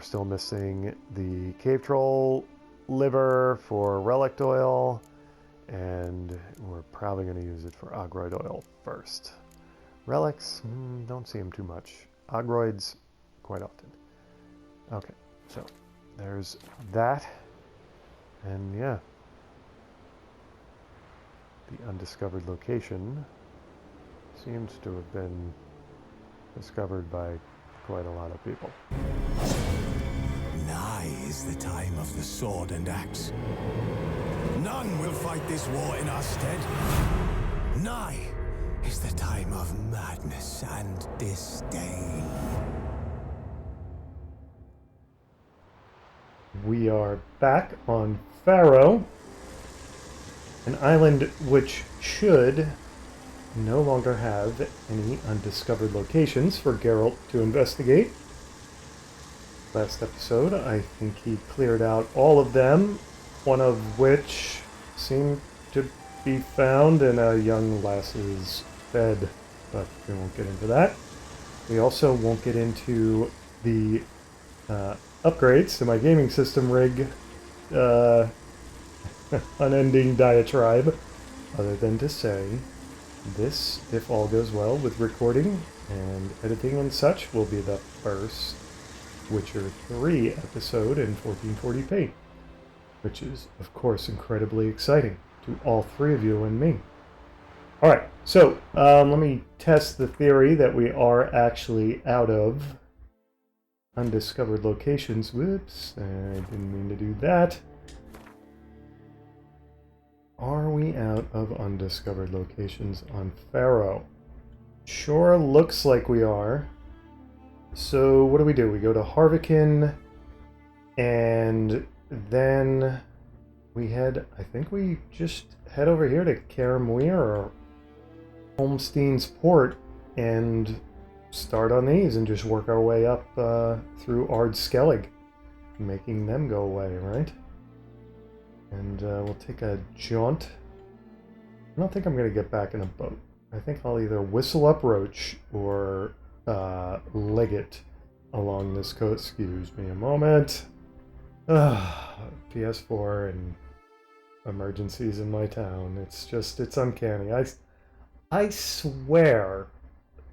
still missing the cave troll liver for relic oil, and we're probably going to use it for ogroid oil first. Relics, don't see them too much. Ogroids, quite often. Okay, so there's that, and yeah, the undiscovered location seems to have been discovered by quite a lot of people. Nigh is the time of the sword and axe. None will fight this war in our stead. Nigh is the time of madness and disdain. We are back on Pharaoh, an island which should no longer have any undiscovered locations for Geralt to investigate. Last episode, I think he cleared out all of them, one of which seemed to be found in a young lass's bed, but we won't get into that. We also won't get into the upgrades to my gaming system rig, unending diatribe, other than to say this, if all goes well with recording and editing and such, will be the first Witcher 3 episode in 1440p, which is, of course, incredibly exciting to all three of you and me. Alright, so let me test the theory that we are actually out of undiscovered locations. Whoops, I didn't mean to do that. Are we out of undiscovered locations on Pharaoh? Sure looks like we are. So what do? We go to Harvikin, and then we head, I think we just head over here to Karamweir or Holmstein's Port and start on these and just work our way up through Skellige, making them go away, right? And we'll take a jaunt. I don't think I'm going to get back in a boat. I think I'll either whistle up Roach or leg it along this coast. Excuse me a moment. PS4 and emergencies in my town. It's uncanny. I swear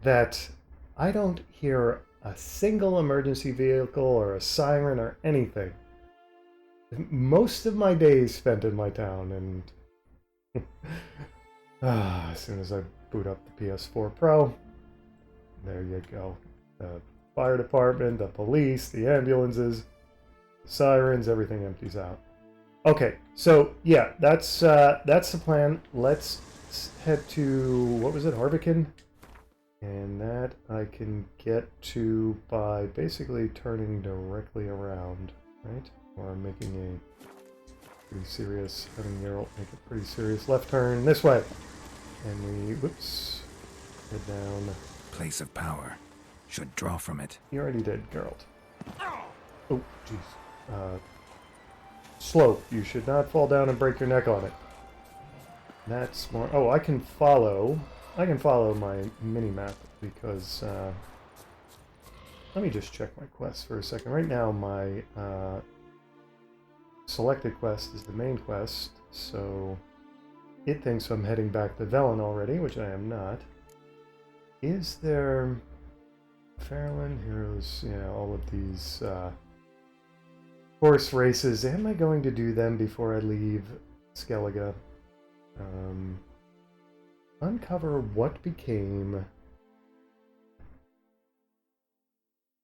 that I don't hear a single emergency vehicle or a siren or anything. Most of my days spent in my town, and as soon as I boot up the PS4 Pro, there you go. The fire department, the police, the ambulances, the sirens, everything empties out. Okay, so yeah, that's the plan. Let's head to, what was it, Harvikin? And that I can get to by basically turning directly around, right? Or making a pretty serious, having Geralt make a pretty serious left turn this way. And we, whoops, head down. Place of power. Should draw from it. You already did, Geralt. Oh, jeez. Slope. You should not fall down and break your neck on it. That's more. Oh, I can follow my mini-map because, let me just check my quest for a second. Right now, my, selected quest is the main quest, so it thinks I'm heading back to Velen already, which I am not. Is there Fairland Heroes? Yeah, all of these horse races. Am I going to do them before I leave Skellige? Uncover what became.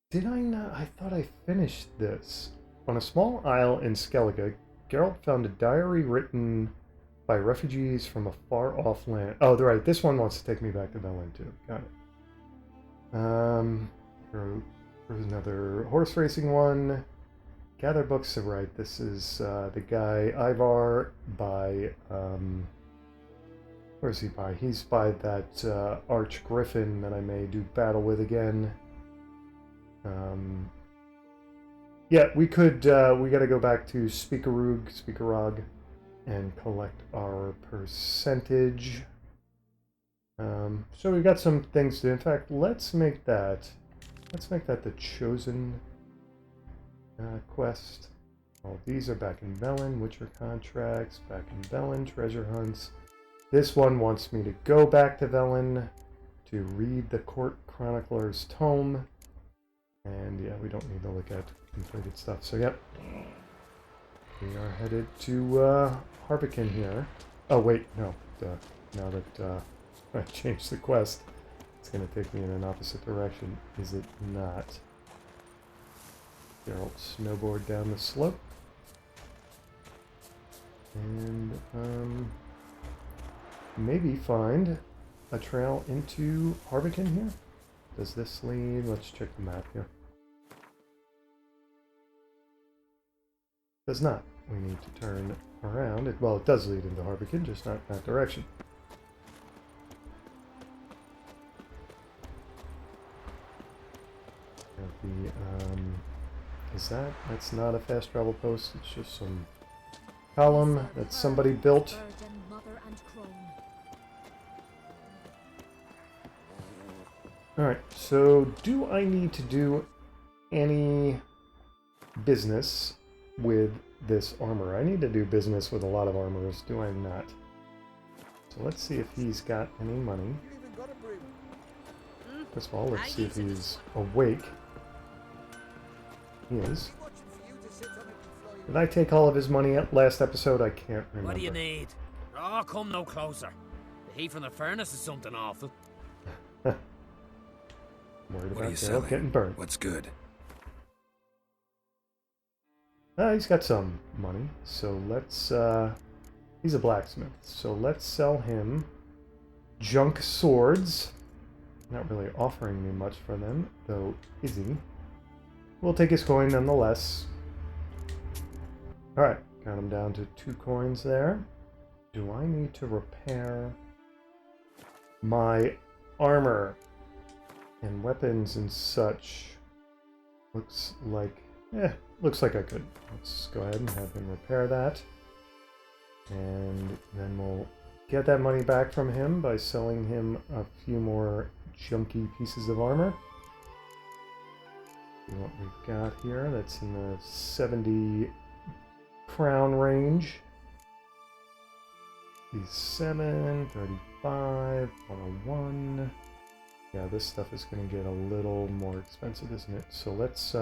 Did I not? I thought I finished this. On a small isle in Skellige, Geralt found a diary written by refugees from a far-off land. Oh, right. This one wants to take me back to Velen too. Got it. There's another horse racing one. Gather books. Right. This is the guy Ivar by. Where's he by? He's by that arch griffin that I may do battle with again. Yeah, we could. We got to go back to Speakerog, and collect our percentage. So we got some things to. In fact, let's make that the chosen quest. All these are back in Velen. Witcher contracts, back in Velen. Treasure hunts. This one wants me to go back to Velen to read the Court Chronicler's Tome. And yeah, we don't need to look at completed stuff. So yep, we are headed to Harbican here. Oh wait, no. Now that I changed the quest, it's going to take me in an opposite direction. Is it not? Geralt snowboard down the slope. And maybe find a trail into Harbican here. Does this lead? Let's check the map here. Does not. We need to turn around. Well, it does lead into Harbican, just not in that direction. That's not a fast travel post, it's just some column that somebody built. Alright, so do I need to do any business with this armor? I need to do business with a lot of armorers, do I not? So let's see if he's got any money. First of all, let's see if he's awake. He is. Did I take all of his money at last episode? I can't remember. What do you need? Oh, come no closer. The heat from the furnace is something awful. Worried about Geralt getting burned. What's good? He's got some money, so let's, he's a blacksmith, so let's sell him junk swords. Not really offering me much for them, though, is he? We'll take his coin nonetheless. Alright, got him down to 2 coins there. Do I need to repair my armor and weapons and such? Looks like I could. Let's go ahead and have him repair that. And then we'll get that money back from him by selling him a few more junky pieces of armor. See what we've got here. That's in the 70 crown range. 37, 35, 101. Yeah, this stuff is going to get a little more expensive, isn't it? So let's,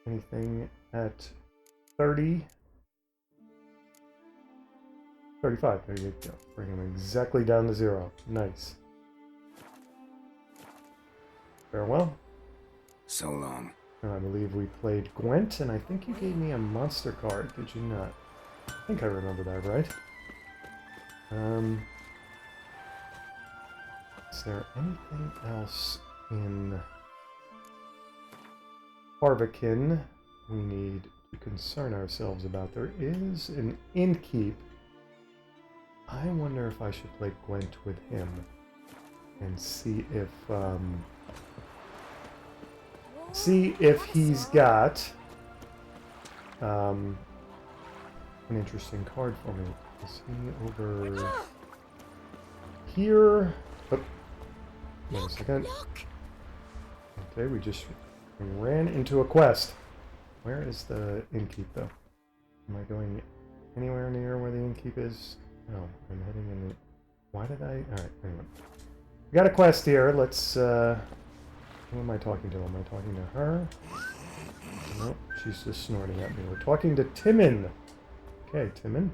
anything at 30? 35, there you go. Bring him exactly down to 0. Nice. Farewell. So long. I believe we played Gwent, and I think you gave me a monster card, did you not? I think I remember that, right? Is there anything else in Harbican we need to concern ourselves about? There is an innkeep. I wonder if I should play Gwent with him and see if he's got an interesting card for me. Is he over here? Oh, wait a second. Okay, we ran into a quest. Where is the innkeep, though? Am I going anywhere near where the innkeep is? No, I'm heading in the... Why did I... Alright, anyway. We got a quest here. Let's, who am I talking to? Am I talking to her? Nope, she's just snorting at me. We're talking to Timon. Okay, Timon.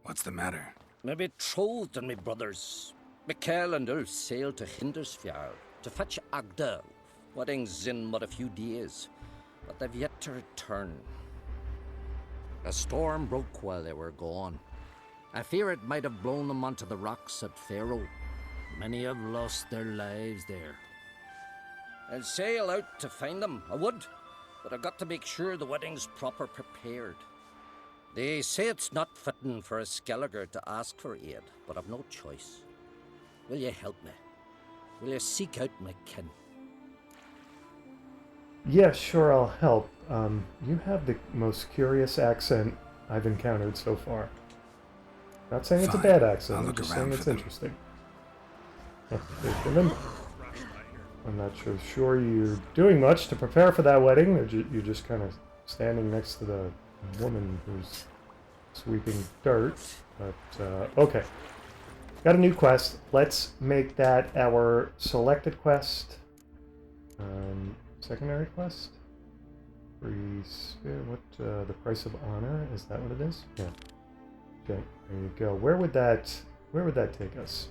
What's the matter? My betrothed and my brothers, Mikkel and Ulf, sailed to Hindersfjord to fetch Agda. Wedding's in but a few days, but they've yet to return. A storm broke while they were gone. I fear it might have blown them onto the rocks at Faroe. Many have lost their lives there. I'll sail out to find them, I would, but I've got to make sure the wedding's proper prepared. They say it's not fitting for a Skellige to ask for aid, but I've no choice. Will you help me? Will you seek out my kin? Yeah, sure, I'll help. You have the most curious accent I've encountered so far. Not saying it's a bad accent, I'm just saying it's interesting. Okay, Timon. I'm not sure you're doing much to prepare for that wedding. You're just kind of standing next to the woman who's sweeping dirt. But, okay. Got a new quest. Let's make that our selected quest. Secondary quest? Free spirit. What, the price of honor? Is that what it is? Yeah. Okay, there you go. Where would that take us?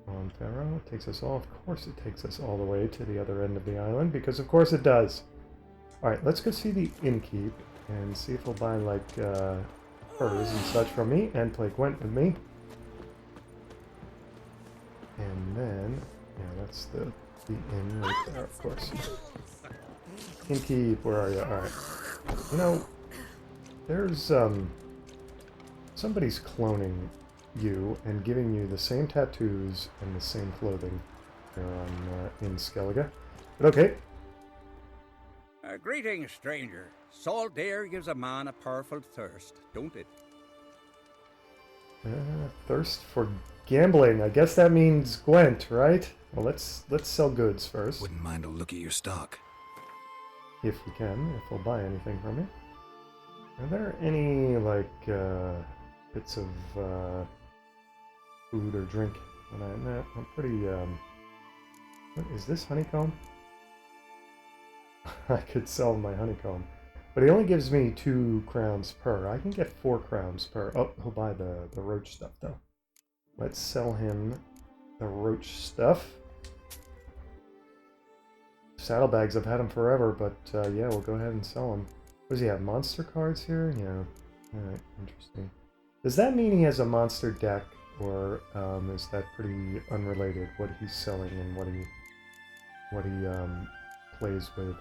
On Pharaoh? It takes us all. Of course it takes us all the way to the other end of the island, because of course it does. Alright, let's go see the innkeep and see if he'll buy, like, furs and such from me, and play Gwent with me. And then, yeah, that's the inn right there, of course. Innkeep, where are you? Alright. You know, there's, somebody's cloning you and giving you the same tattoos and the same clothing here on, in Skellige. But okay. Greetings, stranger. Salt air gives a man a powerful thirst, don't it? Thirst for gambling. I guess that means Gwent, right? Well, let's sell goods first. Wouldn't mind a look at your stock. If we can, if we'll buy anything from you. Are there any, like, bits of, food or drink? I'm pretty, what is this, honeycomb? I could sell my honeycomb. But he only gives me 2 crowns per. I can get 4 crowns per. Oh, he'll buy the roach stuff, though. Let's sell him the roach stuff. Saddlebags, I've had them forever, but yeah, we'll go ahead and sell them. Does he have monster cards here? Yeah. Alright, interesting. Does that mean he has a monster deck, or is that pretty unrelated, what he's selling and what he plays with?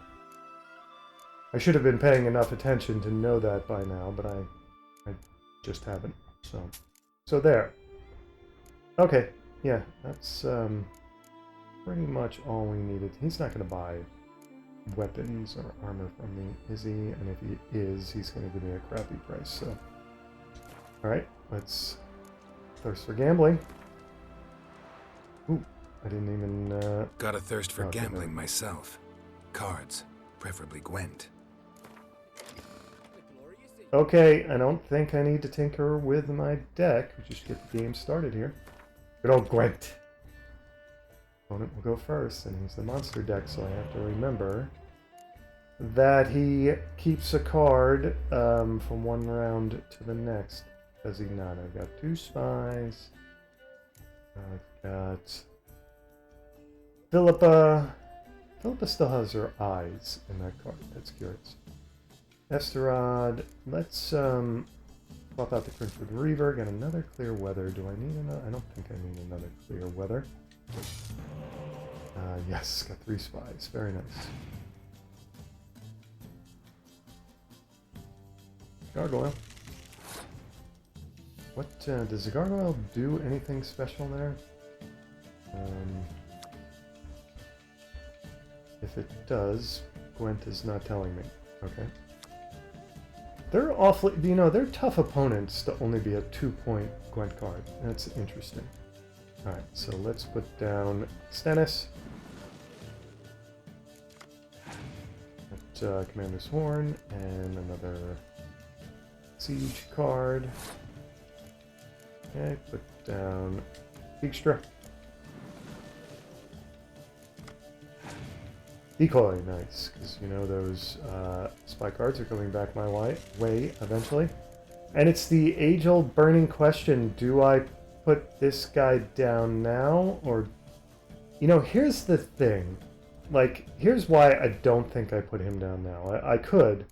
I should have been paying enough attention to know that by now, but I just haven't. So there. Okay, yeah, that's pretty much all we needed. He's not going to buy weapons or armor from me, is he? And if he is, he's going to give me a crappy price, so. Alright, let's thirst for gambling. Ooh, I didn't even, Got a thirst for gambling myself. Cards, preferably Gwent. Okay, I don't think I need to tinker with my deck. We just get the game started here. Good old Gwent. Opponent will go first, and he's the monster deck, so I have to remember that he keeps a card from one round to the next. Does he not? I've got 2 spies. I've got Philippa. Philippa still has her eyes in that card. That's curious. Esterod. Let's swap out the Crinford Reaver. Got another clear weather. Do I need another? I don't think I need another clear weather. Yes, got 3 spies. Very nice. Gargoyle. What, does the gargoyle do anything special there? If it does, Gwent is not telling me. Okay. They're awfully, you know, they're tough opponents to only be a 2-point Gwent card. That's interesting. Alright, so let's put down Stennis. Commander's Horn, and another Siege card. Okay, put down Dijkstra. Decoy, nice, because you know those spy cards are coming back my way eventually. And it's the age-old burning question, do I put this guy down now, or... You know, here's the thing. Like, here's why I don't think I put him down now. I could.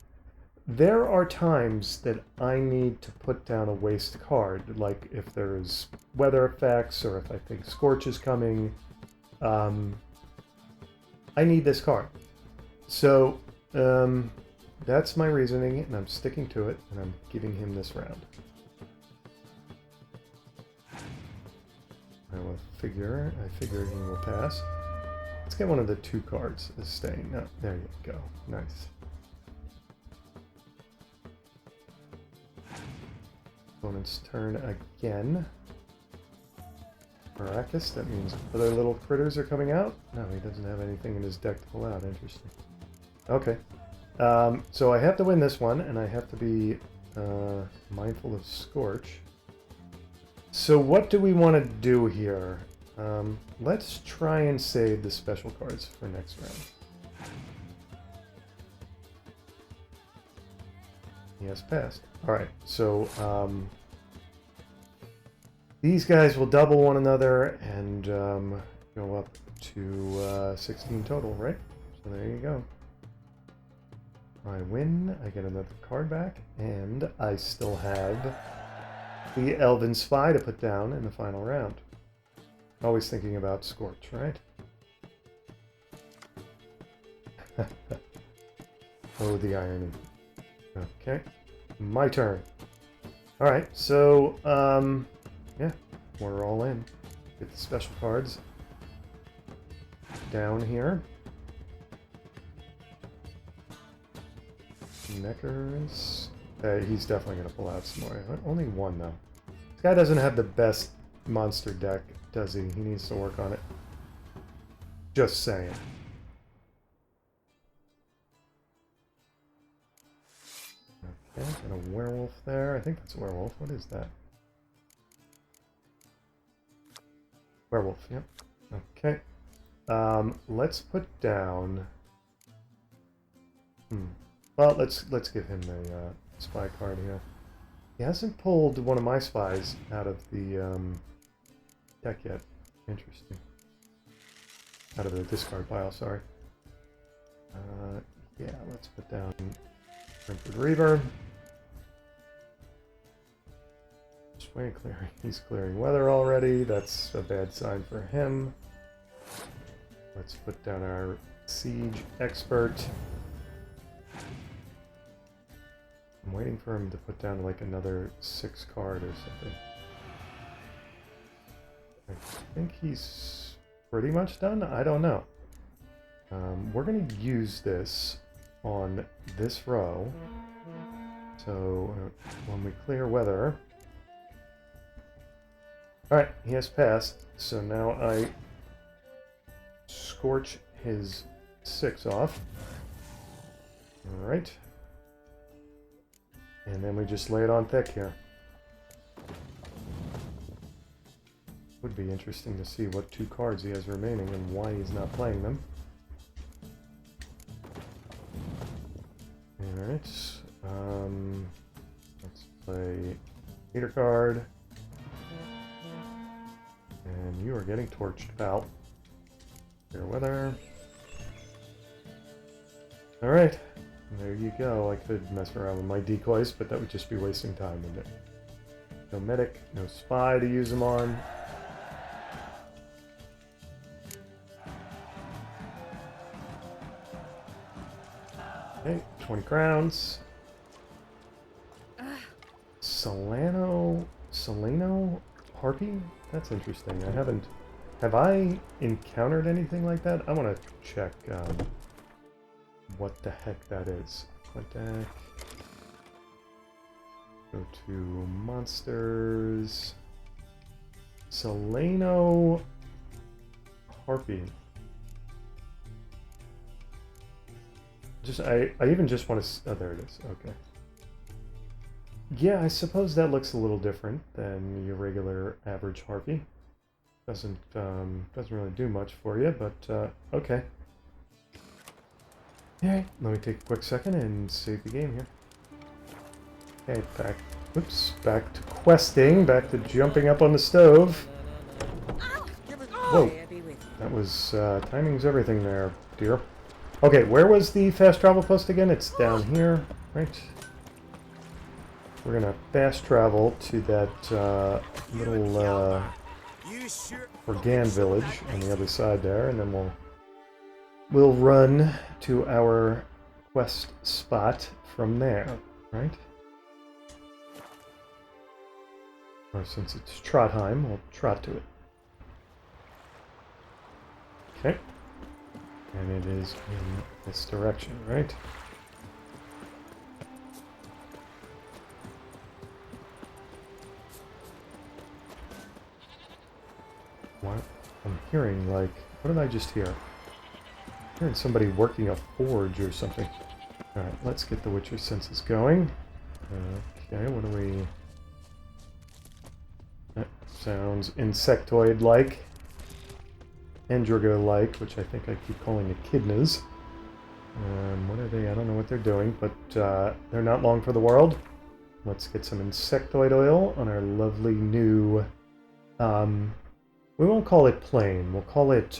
There are times that I need to put down a waste card, like if there's weather effects, or if I think Scorch is coming. I need this card. So, that's my reasoning, and I'm sticking to it, and I'm giving him this round. I figure he will pass. Let's get one of the 2 cards as staying. Oh, there you go. Nice. Opponent's turn again. Arrakis, that means other little critters are coming out? No, he doesn't have anything in his deck to pull out. Interesting. Okay. So I have to win this one, and I have to be mindful of Scorch. So what do we want to do here? Let's try and save the special cards for next round. He has passed. Alright, so these guys will double one another and go up to 16 total, right? So there you go. I win, I get another card back, and I still have the Elven Spy to put down in the final round. Always thinking about Scorch, right? Oh, the irony. Okay, my turn. Alright, so, yeah, we're all in. Get the special cards down here. Neckers. He's definitely going to pull out some more. Only one, though. This guy doesn't have the best monster deck, does he? He needs to work on it. Just saying. Okay, got a werewolf there. I think that's a werewolf. What is that? Werewolf, yep. Okay. Let's put down... Well, let's give him a spy card here. He hasn't pulled one of my spies out of the deck yet. Interesting. Out of the discard pile, sorry. Yeah, let's put down Brentford Reaver. Sway clearing. He's clearing weather already. That's a bad sign for him. Let's put down our Siege Expert. I'm waiting for him to put down like another 6 card or something. I think he's pretty much done. I don't know. We're going to use this on this row. So when we clear weather... Alright, he has passed. So now I scorch his 6 off. Alright. And then we just lay it on thick here. Would be interesting to see what 2 cards he has remaining and why he's not playing them. Alright. Let's play Peter card. And you are getting torched, pal. Fair weather. Alright. There you go. I could mess around with my decoys, but that would just be wasting time, wouldn't it? No medic, no spy to use them on. Okay, 20 crowns. Solano Harpy? That's interesting. I haven't... Have I encountered anything like that? I want to check what the heck that is. Contact. Go to monsters. Solano Harpy. I even just want to... Oh, there it is. Okay. Yeah, I suppose that looks a little different than your regular average Harpy. Doesn't really do much for you, but okay. Alright, let me take a quick second and save the game here. Okay, back to questing, back to jumping up on the stove. Whoa, that was, timing's everything there, dear. Okay, where was the fast travel post again? It's down here, right? We're gonna fast travel to that, little, Organ village on the other side there, and then we'll run to our quest spot from there, right? Or since it's Trotheim, we'll trot to it. Okay. And it is in this direction, right? What? I'm hearing, like... What did I just hear? I'm hearing somebody working a forge or something. Alright, let's get the Witcher senses going. Okay, what do we... That sounds insectoid-like. Endrigo-like, which I think I keep calling echidnas. What are they? I don't know what they're doing, but they're not long for the world. Let's get some insectoid oil on our lovely new... we won't call it plain. We'll call it...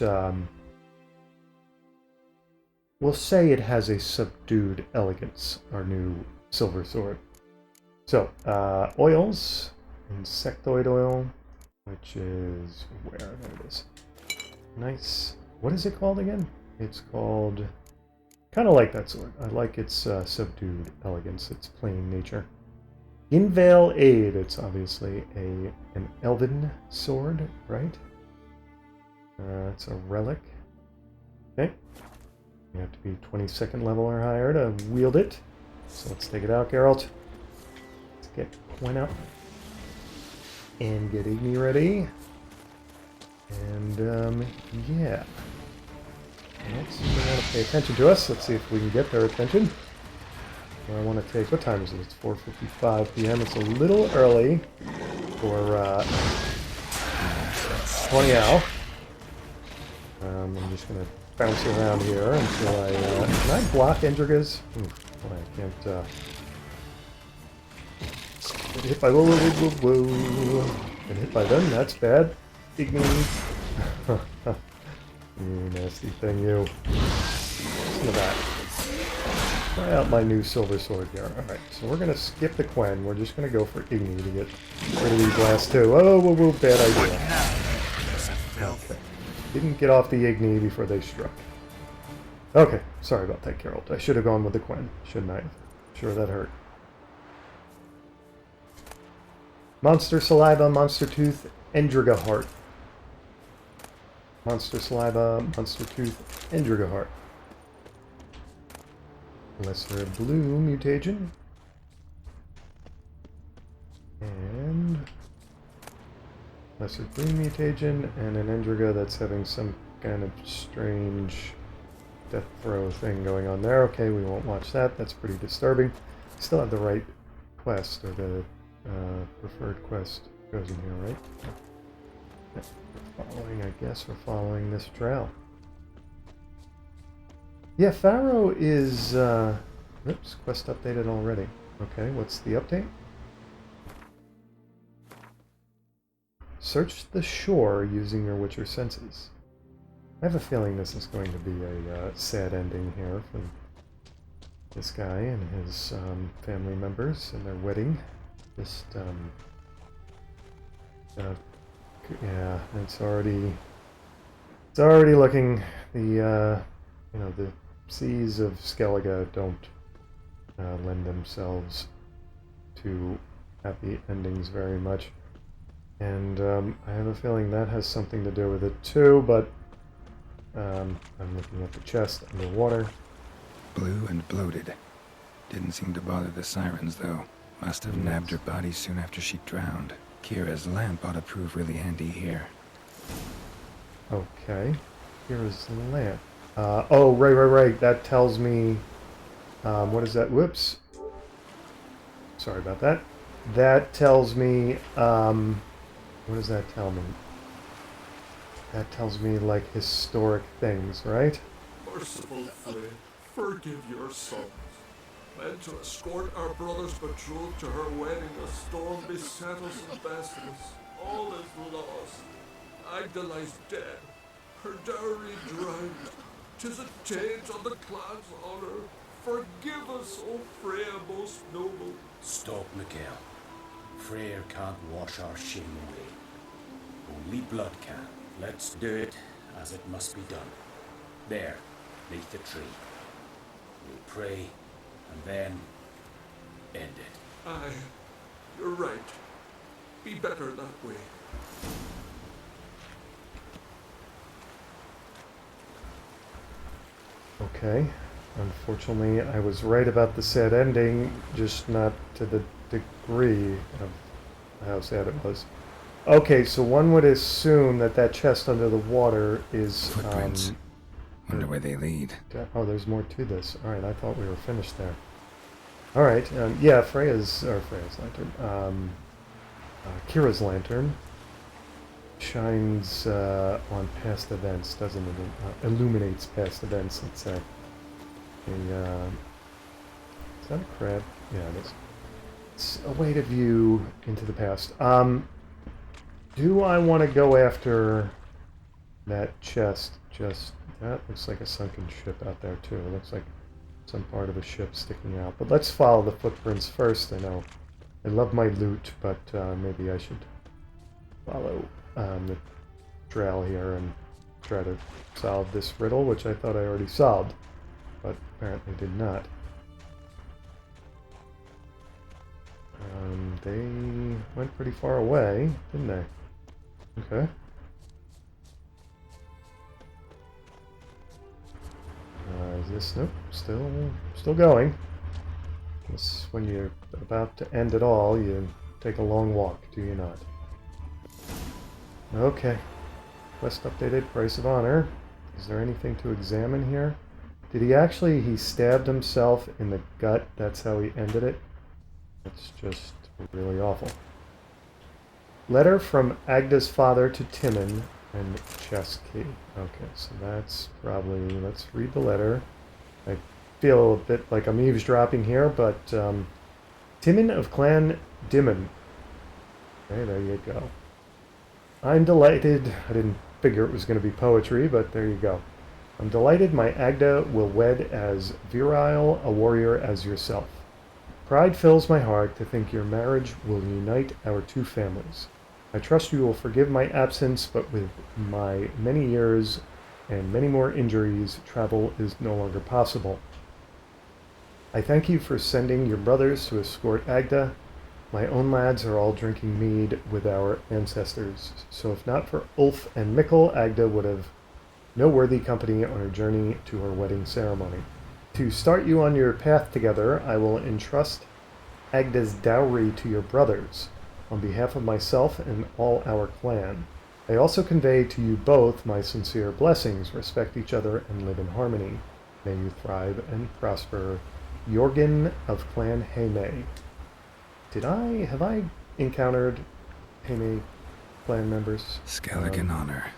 we'll say it has a subdued elegance, our new silver sword. So, oils. Insectoid oil, which is... where? There it is. Nice. What is it called again? It's called... kind of like that sword. I like its subdued elegance, its plain nature. Inveil Aid. It's obviously an elven sword, right? It's a relic. Okay. You have to be 22nd level or higher to wield it. So let's take it out, Geralt. Let's get Quen out. And get Igni ready. And, yeah. Let's see if they want to pay attention to us. Let's see if we can get their attention. I want to take... what time is it? It's 4:55 p.m. It's a little early for 20 Ow. I'm just going to bounce around here until I... can I block Endrigas? Boy, I can't... get hit by... whoa, whoa, whoa, whoa, whoa. Get hit by them, that's bad. Igni. You nasty thing, you. Listen to that. Try out my new silver sword here. Alright, so we're going to skip the Quen. We're just going to go for Igni to get rid of these last two. Oh, whoa, whoa, bad idea. Okay. Didn't get off the Igni before they struck. Okay, sorry about that, Geralt. I should have gone with the Quen, shouldn't I? Sure, that hurt. Monster Saliva, Monster Tooth, Endriga Heart. Monster Saliva, Monster Tooth, Endriga Heart. Lesser Blue Mutagen. And... Lesser Green Mutagen, and an Endriga that's having some kind of strange death throw thing going on there. Okay, we won't watch that. That's pretty disturbing. Still have the right quest, or the preferred quest goes in here, right? Following, I guess we're following this trail. Yeah, Pharaoh is... oops, quest updated already. Okay, what's the update? Search the shore using your Witcher senses. I have a feeling this is going to be a sad ending here for this guy and his family members and their wedding. Just, yeah, it's already looking, the, you know, the seas of Skellige don't lend themselves to happy endings very much. And I have a feeling that has something to do with it too, but I'm looking at the chest underwater. Blue and bloated. Didn't seem to bother the sirens, though. Must have nabbed her body soon after she drowned. Kira's lamp ought to prove really handy here. Okay. Kira's lamp. Oh, right. That tells me... what is that? Whoops. Sorry about that. That tells me... what does that tell me? That tells me, like, historic things, right? Merciful Flame, forgive your sons. Meant to escort our brother's betrothed to her wedding, a storm beset us and bested us. All is lost. Agdali's dead. Her dowry drowned. 'Tis a taint on the clan's honor. Forgive us, O Freya most noble. Stop, Mikael. Freyr can't wash our shame away. Only blood can. Let's do it as it must be done. There, beneath the tree. We'll pray, and then end it. Aye, you're right. Be better that way. Okay. Unfortunately, I was right about the sad ending, just not to the degree of how sad it was. Okay, so one would assume that that chest under the water is... Footprints. Wonder where they lead. Oh, there's more to this. All right, I thought we were finished there. All right, yeah, Freya's lantern. Kira's lantern shines on past events, doesn't it? Illuminates past events, let's say. Is that a crab? Yeah, it is. It's a way to view into the past. Do I want to go after that chest? That looks like a sunken ship out there too. It looks like some part of a ship sticking out. But let's follow the footprints first. I know I love my loot, but maybe I should follow the trail here and try to solve this riddle, which I thought I already solved, but apparently did not. They went pretty far away, didn't they? Okay. Is this... Nope, still going. Guess when you're about to end it all, you take a long walk, do you not? Okay. Quest updated, price of honor. Is there anything to examine here? Did he stabbed himself in the gut? That's how he ended it? It's just really awful. Letter from Agda's father to Timon and chest key. Okay, so that's probably... Let's read the letter. I feel a bit like I'm eavesdropping here, but Timon of Clan Dimon. Okay, there you go. I'm delighted. I didn't figure it was going to be poetry, but there you go. I'm delighted my Agda will wed as virile a warrior as yourself. Pride fills my heart to think your marriage will unite our two families. I trust you will forgive my absence, but with my many years and many more injuries, travel is no longer possible. I thank you for sending your brothers to escort Agda. My own lads are all drinking mead with our ancestors, so if not for Ulf and Mikkel, Agda would have no worthy company on her journey to her wedding ceremony. To start you on your path together, I will entrust Agda's dowry to your brothers, on behalf of myself and all our clan. I also convey to you both my sincere blessings. Respect each other and live in harmony. May you thrive and prosper. Jorgen of Clan Heime. Have I encountered Heime clan members? Skellige in honor.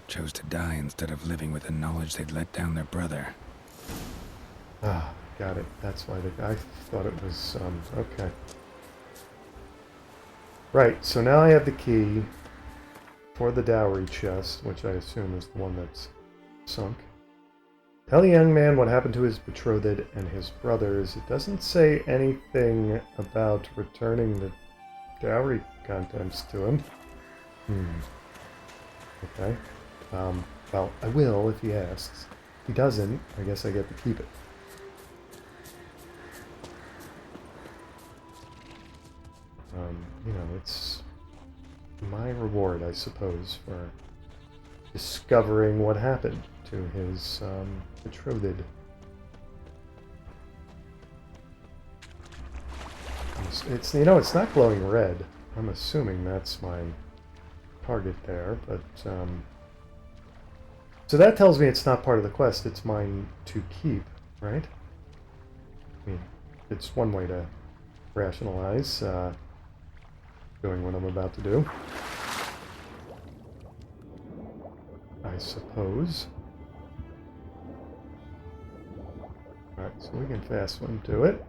Chose to die instead of living with the knowledge they'd let down their brother. Ah, got it. That's why I thought it was, okay. Right, so now I have the key for the dowry chest, which I assume is the one that's sunk. Tell the young man what happened to his betrothed and his brothers. It doesn't say anything about returning the dowry contents to him. Okay. Well, I will if he asks. If he doesn't, I guess I get to keep it. It's my reward, I suppose, for discovering what happened to his betrothed. It's it's not glowing red. I'm assuming that's my target there, but so that tells me it's not part of the quest. It's mine to keep, right? I mean, it's one way to rationalize doing what I'm about to do, I suppose. Alright, so we can fast swim to it.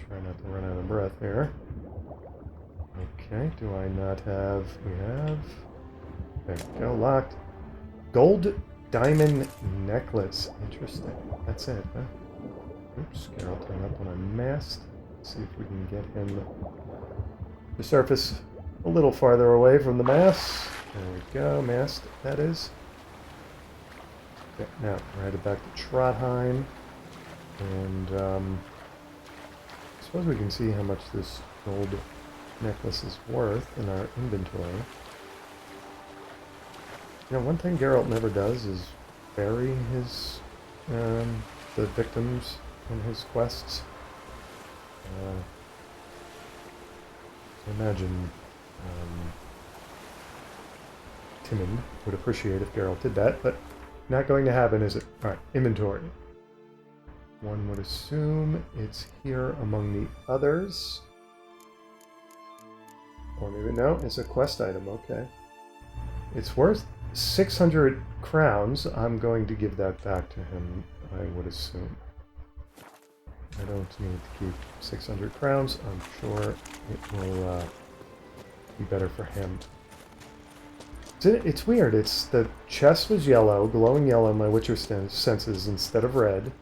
Try not to run out of breath here. Okay, do I not have... We have... There we go, locked. Gold diamond necklace. Interesting. That's it, huh? Oops, Geralt hung up on a mast. Let's see if we can get him to surface a little farther away from the mast. There we go, mast, that is. Okay, now, we're headed back to Trondheim. And, I suppose we can see how much this gold necklace is worth in our inventory. One thing Geralt never does is bury his, the victims in his quests. I imagine Timon would appreciate if Geralt did that, but not going to happen, is it? Alright, inventory. One would assume it's here among the others. Or maybe no, it's a quest item, okay. It's worth 600 crowns. I'm going to give that back to him, I would assume. I don't need to keep 600 crowns. I'm sure it will be better for him. It's weird. It's the chest was yellow, glowing yellow in my Witcher senses instead of red.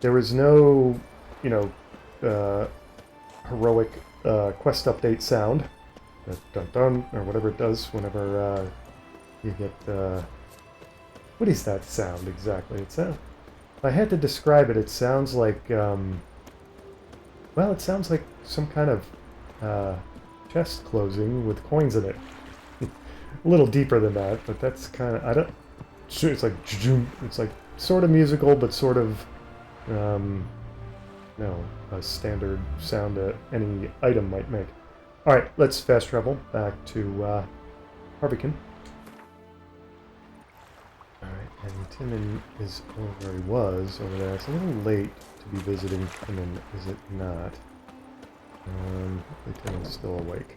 There was no, you know, heroic quest update sound. Dun dun, or whatever it does whenever you get. What is that sound exactly? It sounds. If I had to describe it, it sounds like. Well, it sounds like some kind of chest closing with coins in it. A little deeper than that, but that's kind of. I don't. It's like. It's like sort of musical, but sort of. No, a standard sound that any item might make. Alright, let's fast travel back to Harbican. Alright, and Timon is over, he was over there. It's a little late to be visiting Timon, is it not? Hopefully Timon's still awake.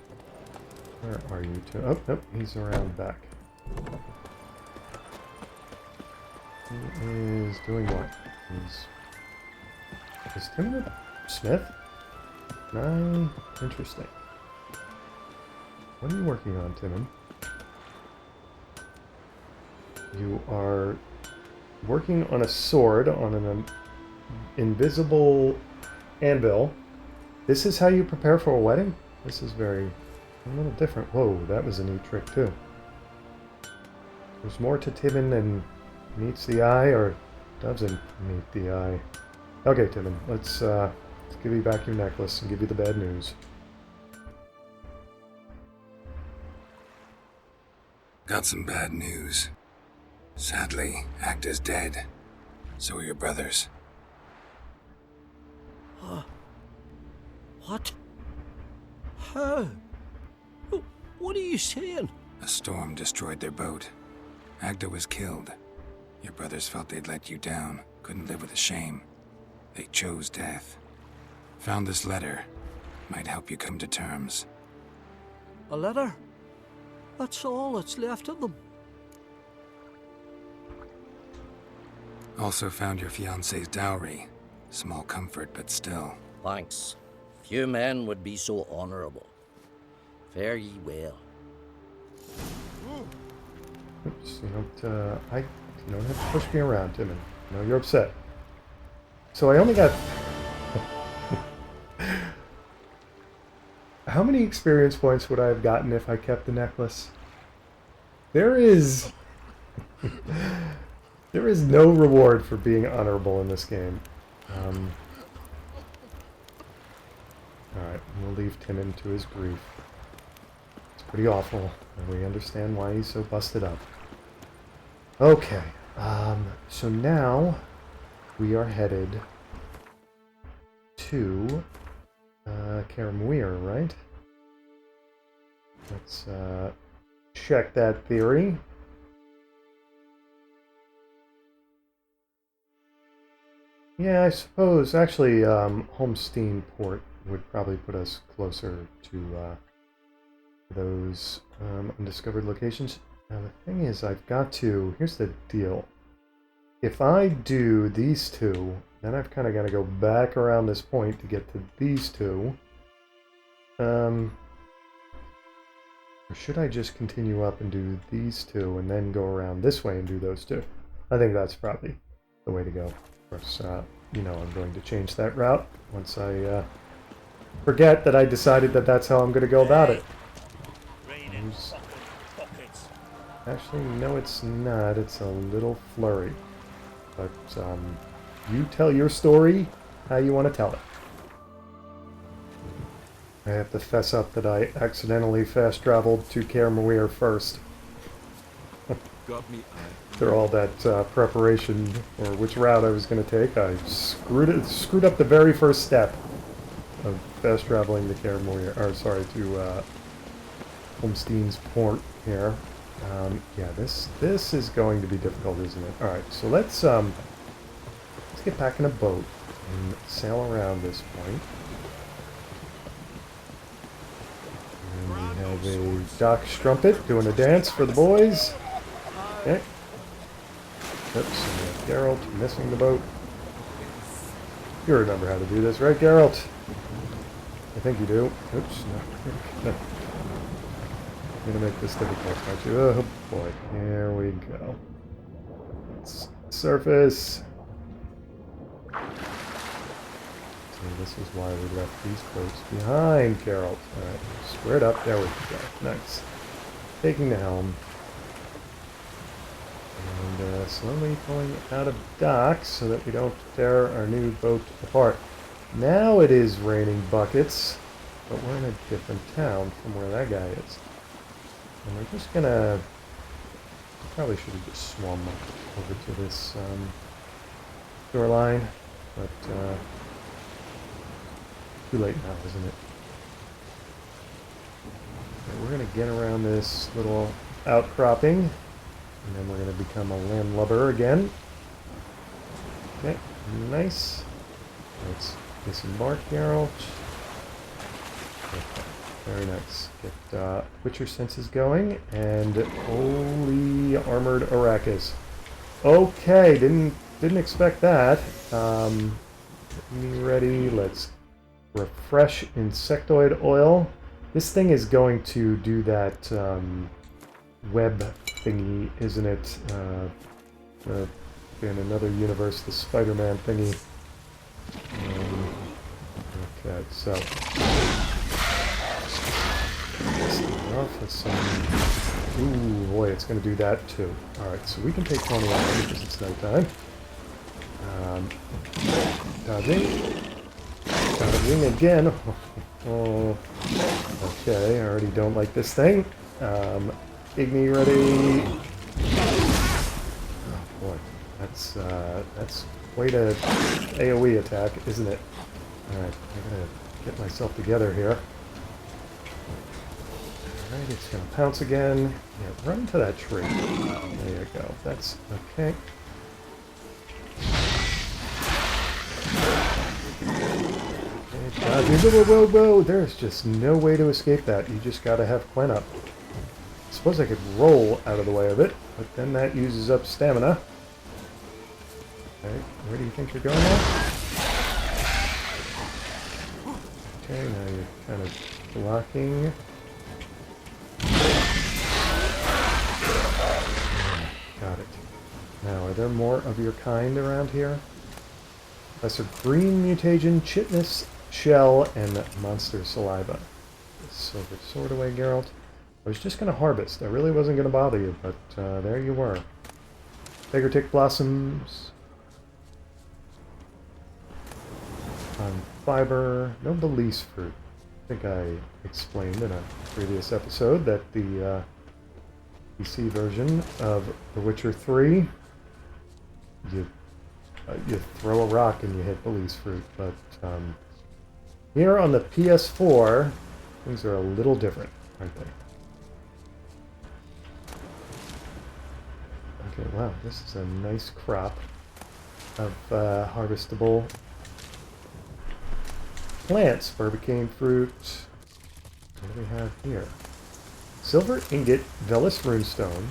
Where are you two? Oh, nope, he's around back. He is doing what? Is Timon a smith? No, interesting. What are you working on, Timon? You are working on a sword on an invisible anvil. This is how you prepare for a wedding? This is a little different. Whoa, that was a neat trick too. There's more to Timon than meets the eye or doesn't meet the eye. Okay, Timon, let's give you back your necklace and give you the bad news. Got some bad news. Sadly, Agda's dead. So are your brothers. What? How? What are you saying? A storm destroyed their boat. Agda was killed. Your brothers felt they'd let you down, couldn't live with the shame. They chose death. Found this letter. Might help you come to terms. A letter? That's all that's left of them. Also found your fiancé's dowry. Small comfort, but still. Thanks. Few men would be so honourable. Fare ye well. Oops, you don't have to push me around, Timon. I know you're upset. So I only got... How many experience points would I have gotten if I kept the necklace? There is... there is no reward for being honorable in this game. Alright, we'll leave Timon to his grief. It's pretty awful, and we understand why he's so busted up. Okay, so now we are headed to Karamweir, right? Let's check that theory. Yeah, I suppose. Actually, Holmstein Port would probably put us closer to those undiscovered locations. Now, the thing is, I've got to... Here's the deal. If I do these two, then I've kind of got to go back around this point to get to these two. Or should I just continue up and do these two and then go around this way and do those two? I think that's probably the way to go. Of course, you know I'm going to change that route once I forget that I decided that that's how I'm going to go about it. Actually, no, it's not. It's a little flurry. But you tell your story how you want to tell it. I have to fess up that I accidentally fast traveled to Karamweir first. Got me. After all that preparation for which route I was going to take, I screwed up the very first step of fast traveling to Karamweir, or sorry, to Holmstein's Port here. Yeah, this is going to be difficult, isn't it? All right, so let's get back in a boat and sail around this point. And we have a Doc Strumpet doing a dance for the boys. Okay. Oops, and we have Geralt missing the boat. You remember how to do this, right, Geralt? I think you do. Oops, no. I'm gonna make this difficult, aren't you? Oh boy, here we go. Surface. See, this is why we left these boats behind, Geralt. Alright, squared up. There we go. Nice. Taking the helm. And slowly pulling out of dock so that we don't tear our new boat apart. Now it is raining buckets, but we're in a different town from where that guy is. And we're just gonna... Probably should have just swum over to this shoreline, but too late now, isn't it? Okay, we're gonna get around this little outcropping, and then we're gonna become a landlubber again. Okay, nice. Let's disembark, Geralt. Okay. Very nice. Get Witcher senses going, and holy armored Arrakis. Okay, didn't expect that. Me ready. Let's refresh insectoid oil. This thing is going to do that web thingy, isn't it? In another universe, the Spider-Man thingy. Okay, so. Off with some... Ooh, boy, it's going to do that too. Alright, so we can take 20 on because it's nighttime. Dodging. Dodging again. Oh, okay, I already don't like this thing. Igni ready. Oh boy, that's quite a AoE attack, isn't it? Alright, I'm going to get myself together here. Alright, it's going to pounce again. Yeah, run to that tree. There you go. That's okay. Okay, dodging. Whoa, whoa, whoa! There's just no way to escape that. You just got to have Quen up. I suppose I could roll out of the way of it, but then that uses up stamina. Okay, where do you think you're going now? Okay, now you're kind of blocking. Got it. Now, are there more of your kind around here? Professor Green Mutagen, Chitness, Shell, and Monster Saliva. Silver sword away, Geralt. I was just going to harvest. I really wasn't going to bother you, but there you were. Beggartick Blossoms. On fiber. No Belize fruit. I think I explained in a previous episode that the PC version of The Witcher 3, you throw a rock and you hit Belize fruit, but here on the PS4, things are a little different, aren't they? Okay, wow, this is a nice crop of harvestable plants. Barbicane fruit. What do we have here? Silver ingot, Velis runestone,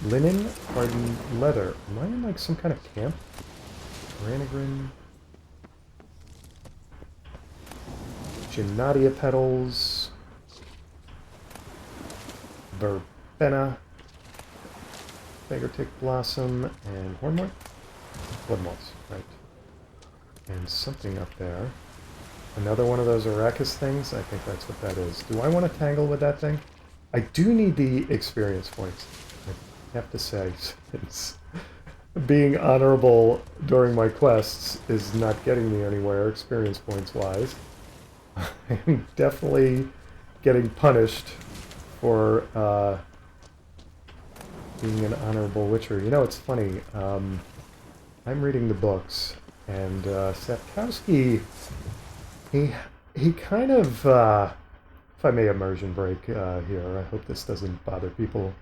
linen, hardened leather. Am I in like some kind of camp? Ranigrin. Genadia petals. Verbena. Beggartick blossom and hornwort. Blood moths, right. And something up there. Another one of those Arrakis things. I think that's what that is. Do I want to tangle with that thing? I do need the experience points, I have to say, since being honorable during my quests is not getting me anywhere experience points wise. I'm definitely getting punished for being an honorable witcher. You know, it's funny, I'm reading the books, and Sapkowski, he kind of... if I may immersion break here, I hope this doesn't bother people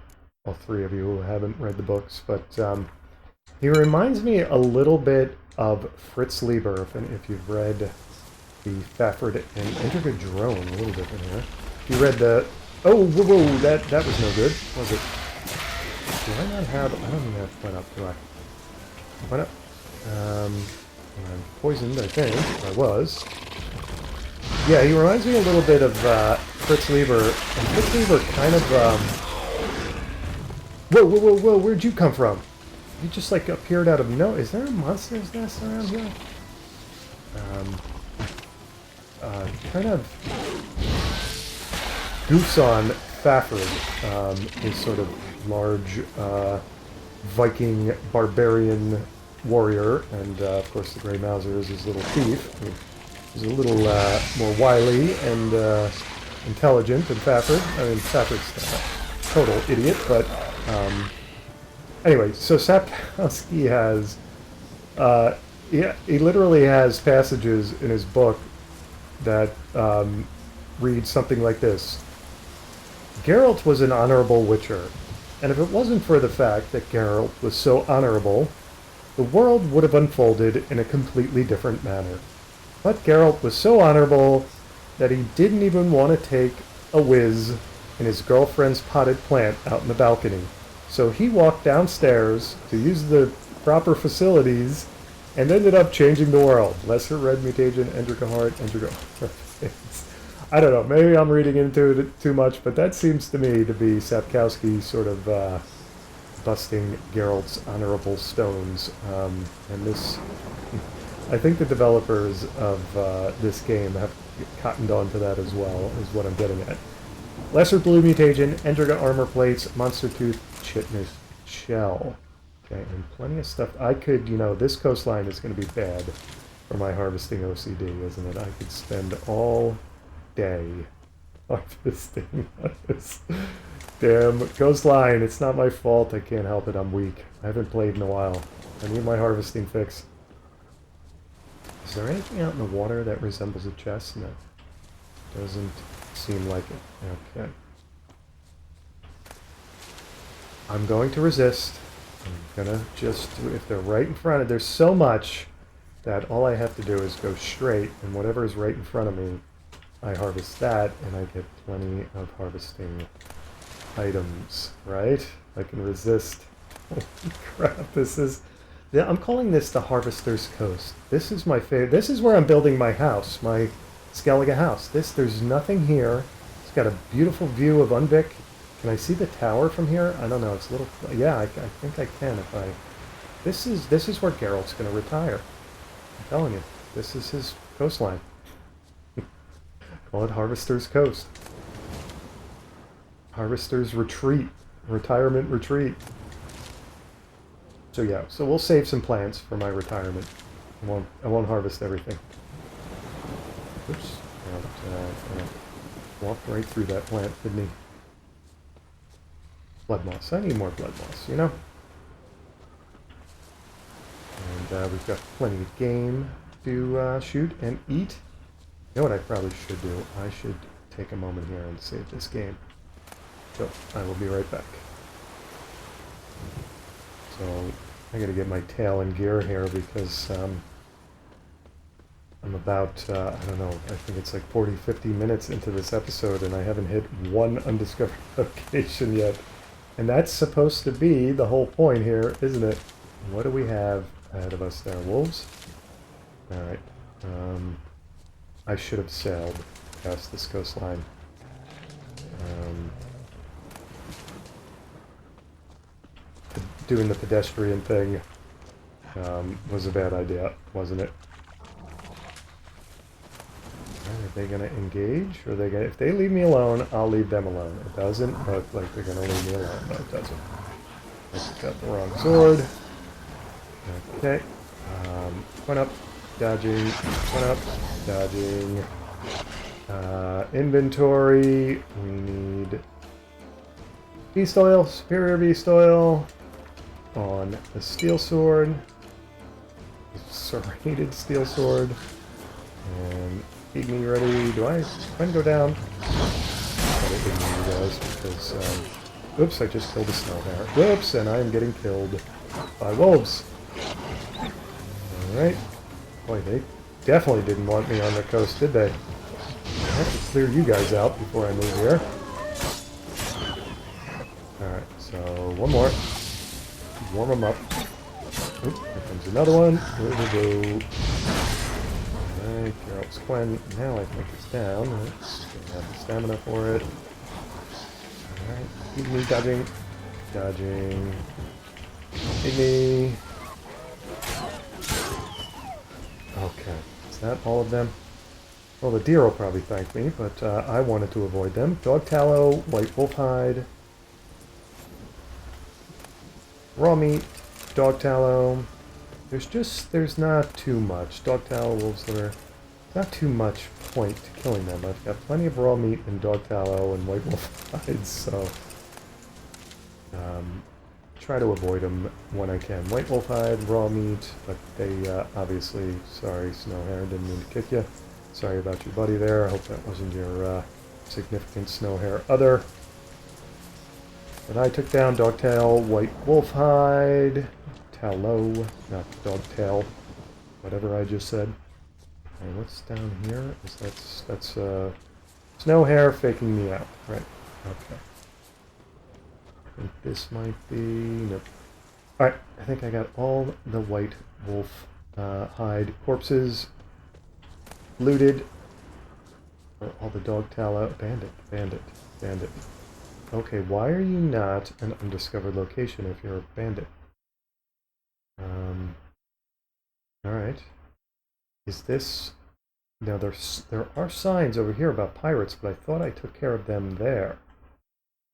all three of you who haven't read the books, but he reminds me a little bit of Fritz Lieber, if you've read the Fafford and Intricate Drone, a little different here. If you read the... Oh, whoa, that was no good, was it? Do I not have... I don't even have Point Up, do I? Point Up. I'm poisoned, I think. I was. Yeah, he reminds me a little bit of Fritz Lieber. And Fritz Lieber kind of... Whoa, where'd you come from? You just, like, appeared out of no... Is there a monster's nest around here? Kind of... Goose on Fafford, his sort of large Viking barbarian warrior, and of course the Grey Mouser is his little thief. He's a little more wily and intelligent than Fafford. I mean, Fafford's a total idiot, but anyway, so Sapkowski has, he literally has passages in his book that read something like this. Geralt was an honorable witcher, and if it wasn't for the fact that Geralt was so honorable, the world would have unfolded in a completely different manner. But Geralt was so honorable that he didn't even want to take a whiz in his girlfriend's potted plant out in the balcony. So he walked downstairs to use the proper facilities and ended up changing the world. Lesser Red Mutation, Endrica Heart, I don't know, maybe I'm reading into it too much, but that seems to me to be Sapkowski sort of busting Geralt's honorable stones. And this, I think the developers of this game have cottoned on to that as well, is what I'm getting at. Lesser Blue Mutation, Endriga Armor Plates, Monster Tooth, Chitness Shell. Okay, and plenty of stuff. I could, this coastline is going to be bad for my harvesting OCD, isn't it? I could spend all day harvesting this damn coastline. It's not my fault. I can't help it. I'm weak. I haven't played in a while. I need my harvesting fix. Is there anything out in the water that resembles a chest? No. Doesn't seem like it. Okay. I'm going to resist. I'm gonna just, if they're right in front of, there's so much that all I have to do is go straight, and whatever is right in front of me, I harvest that, and I get plenty of harvesting items, right? I can resist. Holy crap, this is... I'm calling this the Harvester's Coast. This is my favorite. This is where I'm building my house, my Skellige house. There's nothing here. It's got a beautiful view of Undvik. Can I see the tower from here? I don't know. It's a little... Yeah, I think I can if I... This is where Geralt's going to retire. I'm telling you. This is his coastline. Call it Harvester's Coast. Harvester's Retreat. Retirement Retreat. So yeah, so we'll save some plants for my retirement. I won't harvest everything. Oops. Walked right through that plant, didn't he? Blood moss. I need more blood moss, And we've got plenty of game to shoot and eat. You know what I probably should do? I should take a moment here and save this game. So, I will be right back. So, I gotta get my tail in gear here because I'm about, I don't know, I think it's like 40, 50 minutes into this episode and I haven't hit one undiscovered location yet. And that's supposed to be the whole point here, isn't it? What do we have ahead of us there? Wolves? Alright. I should have sailed past this coastline. Doing the pedestrian thing was a bad idea, wasn't it? Are they going to engage? Or are they gonna, if they leave me alone, I'll leave them alone. It doesn't look like they're going to leave me alone. No, it doesn't. I got the wrong sword. Okay. Point up. Dodging. Point up. Dodging. Inventory. We need beast oil. Superior beast oil. On the steel sword. Serrated steel sword. And keep me ready. Do I go down? I didn't need you guys because Oops, I just killed a snow hare. Whoops, and I am getting killed by wolves. Alright. Boy, they definitely didn't want me on their coast, did they? I have to clear you guys out before I move here. Alright, so one more. Warm them up. Oop, here comes another one. Woo-hoo-hoo. Alright, Geralt's Quen. Now I think it's down. Let's have the stamina for it. Alright, keep me dodging. Dodging. Hit me. Okay, is that all of them? Well, the deer will probably thank me, but I wanted to avoid them. Dog tallow, white wolf hide, raw meat, dog tallow. There's not too much. Dog tallow, wolves liver. Not too much point to killing them. I've got plenty of raw meat and dog tallow and white wolf hides, so try to avoid them when I can. White wolf hide, raw meat, but they obviously, sorry, snow hare, didn't mean to kick you. Sorry about your buddy there. I hope that wasn't your significant snow hare other. But I took down dogtail, white wolf hide, tallow, not dogtail, whatever I just said. Okay, what's down here? That's snow hare faking me out, right? Okay. I think this might be... Nope. Alright, I think I got all the white wolf hide corpses looted. All the dog tallow. Bandit. Okay, why are you not an undiscovered location if you're a bandit? Alright. Is this... Now, there are signs over here about pirates, but I thought I took care of them there.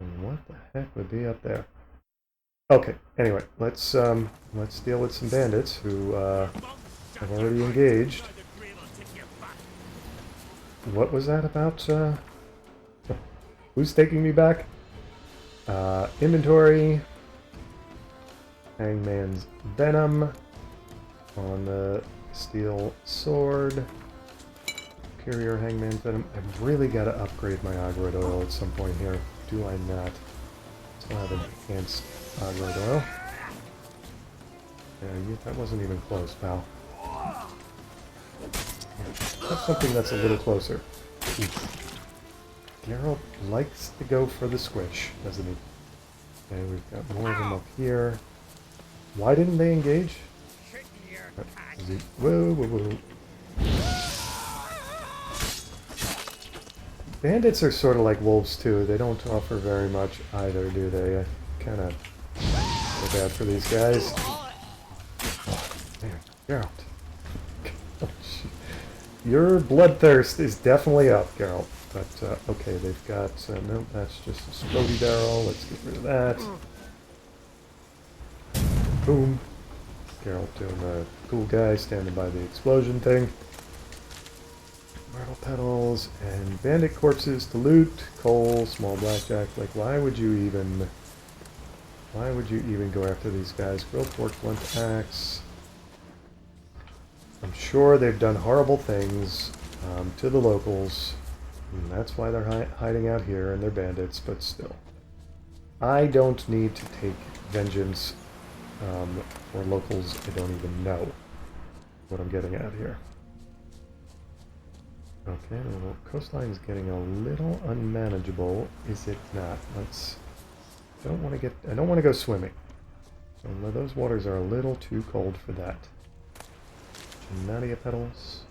And what the heck would be up there? Okay, anyway, let's deal with some bandits who have already engaged. What was that about? Who's taking me back? Inventory. Hangman's Venom. On the steel sword. Superior Hangman's Venom. I've really got to upgrade my Agarite oil at some point here. Do I not? Still have enhanced Agarite oil. Yeah, that wasn't even close, pal. That's something that's a little closer. Oof. Geralt likes to go for the squish, doesn't he? Okay, we've got more of them up here. Why didn't they engage? Whoa. Bandits are sort of like wolves too. They don't offer very much either, do they? I kind of feel bad for these guys. Oh, man, Geralt. Your bloodthirst is definitely up, Geralt. But, okay, they've got... no, that's just a Scrody barrel. Let's get rid of that. Boom. Geralt doing the cool guy, standing by the explosion thing. Myrtle petals and bandit corpses to loot. Coal, small blackjack. Like, why would you even go after these guys? Grilled pork, blunt axe. I'm sure they've done horrible things to the locals. And that's why they're hiding out here, and they're bandits, but still. I don't need to take vengeance for locals I don't even know what I'm getting at here. Okay, the coastline is getting a little unmanageable, is it not? I don't want to go swimming. So those waters are a little too cold for that. Nadia petals.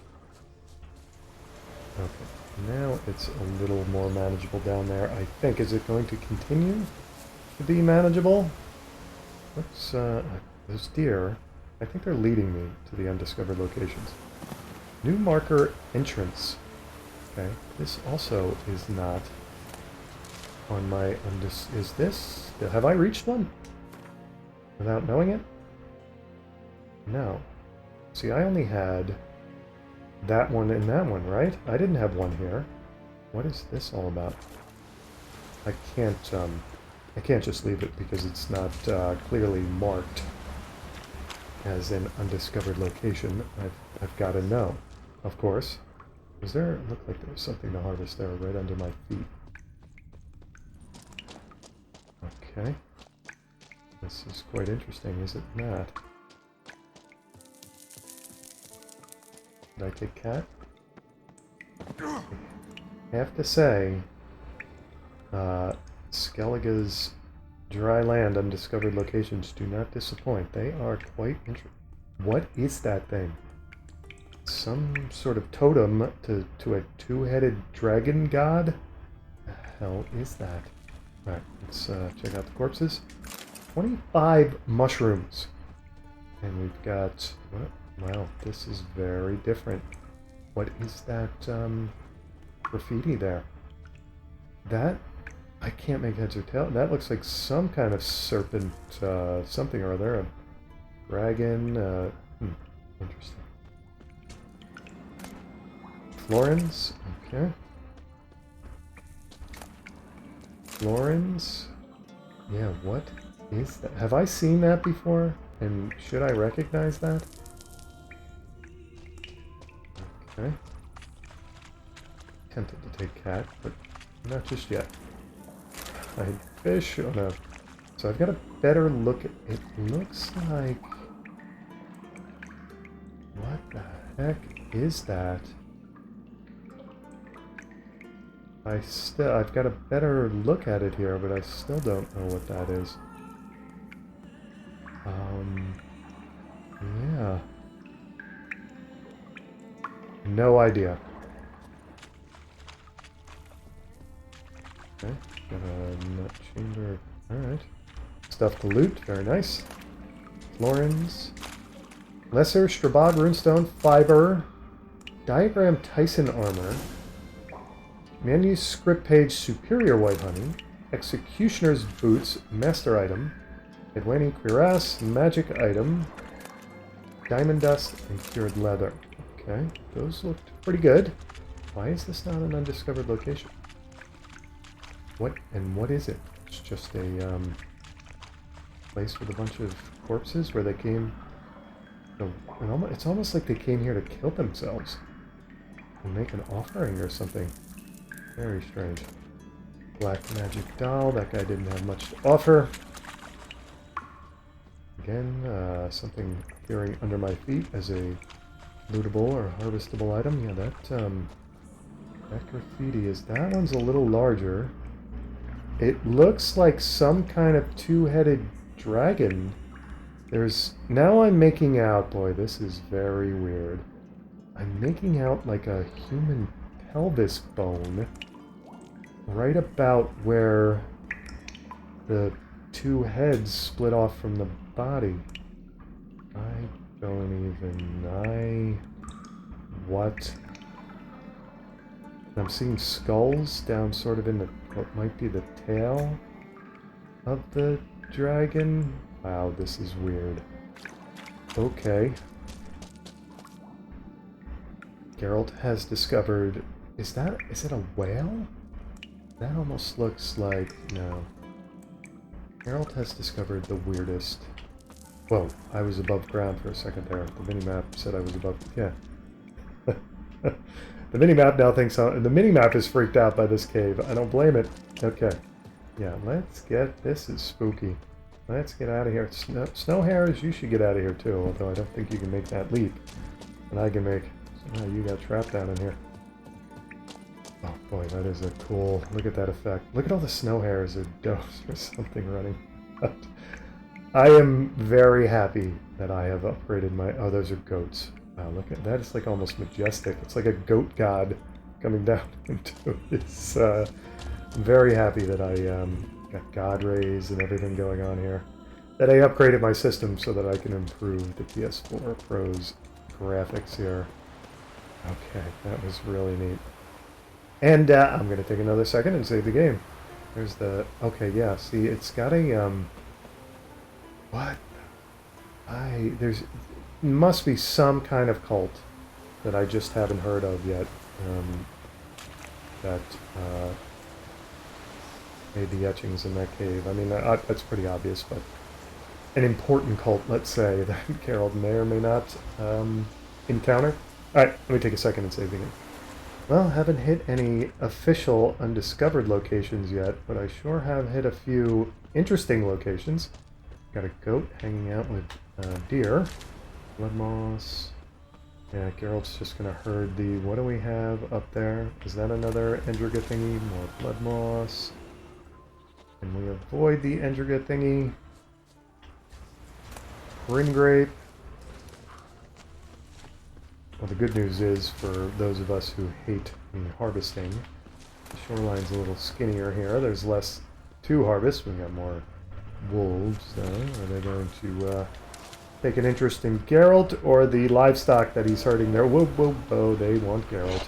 Okay, now it's a little more manageable down there, I think. Is it going to continue to be manageable? What's, those deer, I think they're leading me to the undiscovered locations. New marker entrance. Okay, this also is not on my is this? Have I reached one? Without knowing it? No. See, I only had that one and that one, right? I didn't have one here. What is this all about? I can't just leave it because it's not clearly marked as an undiscovered location. I've got to know, of course. Was there? It looked like there was something to harvest there right under my feet. Okay. This is quite interesting, is it not? Did I take cat? I have to say, Skellige's dry land undiscovered locations do not disappoint. They are quite interesting. What is that thing? Some sort of totem to a two-headed dragon god? The hell is that? Alright, let's check out the corpses. 25 mushrooms. And we've got... What? Wow, this is very different. What is that graffiti there? That... I can't make heads or tail. That looks like some kind of serpent, something or other. A dragon, interesting. Florins, okay. Florins? Yeah, what is that? Have I seen that before? And should I recognize that? Okay. Tempted to take cat, but not just yet. I had fish, oh no. So I've got a better look at it. Looks like... What the heck is that? I've got a better look at it here, but I still don't know what that is. Yeah. No idea. Okay, got a nut chamber. Alright. Stuff to loot, very nice. Florins. Lesser Strabog runestone, fiber. Diagram Tyson armor. Manuscript page superior white honey. Executioner's boots, master item. Edwani cuirass, magic item. Diamond dust, and cured leather. Okay, those looked pretty good. Why is this not an undiscovered location? What is it? It's just a place with a bunch of corpses where they came... It's almost like they came here to kill themselves. And make an offering or something. Very strange. Black magic doll. That guy didn't have much to offer. Again, something appearing under my feet as a lootable or harvestable item. Yeah, that graffiti is... That one's a little larger. It looks like some kind of two-headed dragon. Now I'm making out... Boy, this is very weird. I'm making out like a human pelvis bone. Right about where the two heads split off from the body. I don't even... What? I'm seeing skulls down sort of in the... what might be the tail of the dragon. Wow, this is weird. Okay. Geralt has discovered... Is it a whale? That almost looks like... No. Geralt has discovered the weirdest... Whoa, I was above ground for a second there. The minimap said I was above... Yeah. The minimap now thinks... The minimap is freaked out by this cave. I don't blame it. Okay. Yeah, let's get... This is spooky. Let's get out of here. Snow hares, you should get out of here too, although I don't think you can make that leap. And I can make... Oh, you got trapped down in here. Oh boy, that is a cool... Look at that effect. Look at all the snow hares or does or something running. I am very happy that I have upgraded my... Oh, those are goats. Wow, look at that. It's like almost majestic. It's like a goat god coming down into his... I'm very happy that I got god rays and everything going on here. That I upgraded my system so that I can improve the PS4 Pro's graphics here. Okay, that was really neat. And I'm going to take another second and save the game. There's the... Okay, yeah, see, it's got a... What? There's... Must be some kind of cult that I just haven't heard of yet. That made the etchings in that cave. I mean, that's pretty obvious, but... An important cult, let's say, that Geralt may or may not encounter. Alright, let me take a second and save the game. Well, haven't hit any official undiscovered locations yet, but I sure have hit a few interesting locations. Got a goat hanging out with deer. Blood moss. Yeah, Geralt's just gonna herd the... What do we have up there? Is that another Endriga thingy? More blood moss. Can we avoid the Endriga thingy? Bryn grape. Well, the good news is, for those of us who hate the harvesting, the shoreline's a little skinnier here. There's less to harvest. We've got more wolves, though. Are they going to take an interest in Geralt or the livestock that he's herding there? Whoa, whoa, whoa, they want Geralt.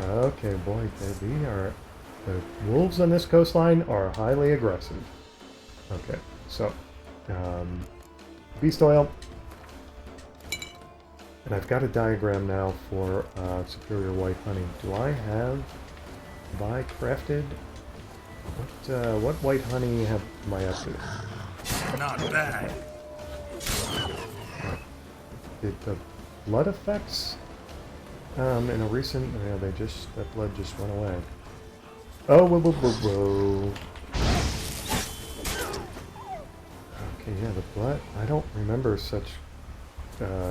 Okay, boy, the wolves on this coastline are highly aggressive. Okay, so, beast oil. And I've got a diagram now for superior white honey. Have I crafted? What white honey am I up to? Not bad. Did the blood effects in a recent... Yeah, that blood just went away. Oh, whoa, whoa, whoa, whoa. Okay, yeah, the blood... I don't remember such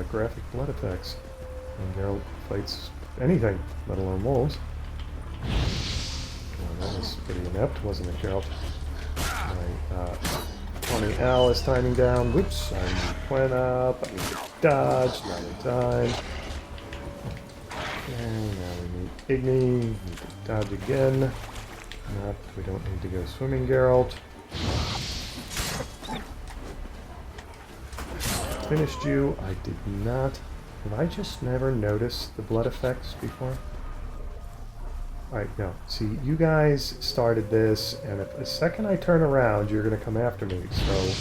graphic blood effects. And Geralt fights anything, let alone wolves. Oh, that was pretty inept, wasn't it, Geralt? My Tawny Owl is timing down. Whoops, I need Quen up. I need to dodge, not in time. Okay, now we need Igni. Need to dodge again. Nope, we don't need to go swimming, Geralt. Finished you. I did not. Have I just never noticed the blood effects before? Alright, no. See, you guys started this, and if the second I turn around, you're going to come after me. So,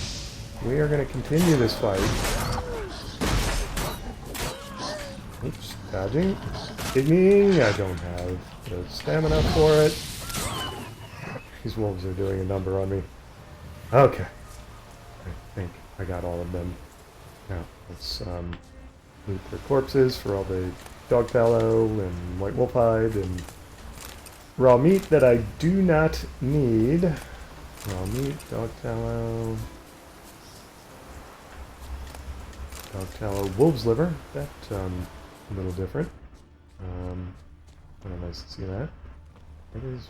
we are going to continue this fight. Oops, dodging. Igni, I don't have the stamina for it. These wolves are doing a number on me. Okay. I think I got all of them. Now, let's loot their corpses for all the dog tallow and white wolf hide and raw meat that I do not need. Raw meat, dog tallow, wolf's liver. That's a little different. Kind of nice to see that.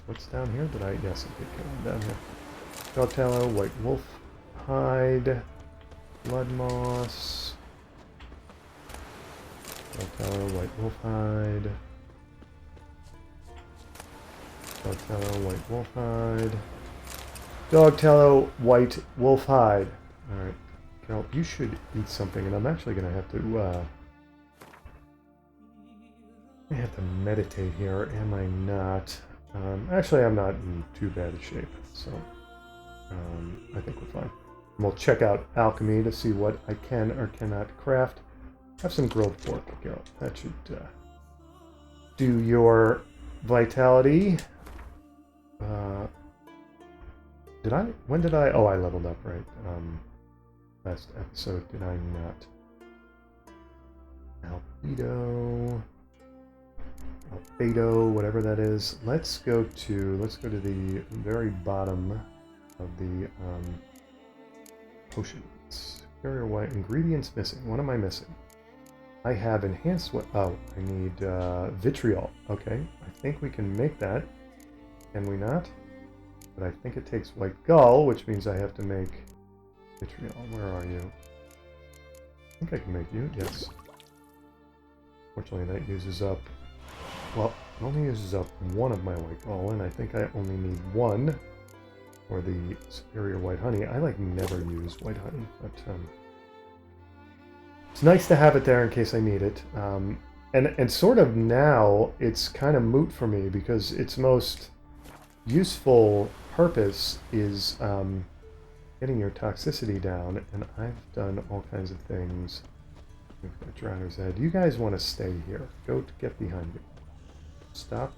What's down here? Yes, I did get one down here. Dog tallow, white wolf hide, blood moss, dog tallow, white wolf hide, dog tallow, white wolf hide, dog tallow, white wolf hide. Alright, Geralt, you should eat something, and I'm actually going to have to, I have to meditate here, am I not? Actually, I'm not in too bad a shape, so I think we're fine. And we'll check out alchemy to see what I can or cannot craft. Have some grilled pork, Geralt. That should do your vitality. When did I? Oh, I leveled up, right? Last episode, did I not? Albedo, whatever that is. Let's go to the very bottom of the potions. Superior white ingredients missing. What am I missing? I have enhanced what? Oh, I need vitriol. Okay, I think we can make that. Can we not? But I think it takes white gall, which means I have to make vitriol. Where are you? I think I can make you. Yes. Fortunately, that uses up. Well, it only uses up one of my white gall, and I think I only need one for the superior white honey. I never use white honey, but it's nice to have it there in case I need it. And sort of now it's kind of moot for me because its most useful purpose is getting your toxicity down, and I've done all kinds of things. We've got Drowner's Head. You guys want to stay here. Go get behind me. Stop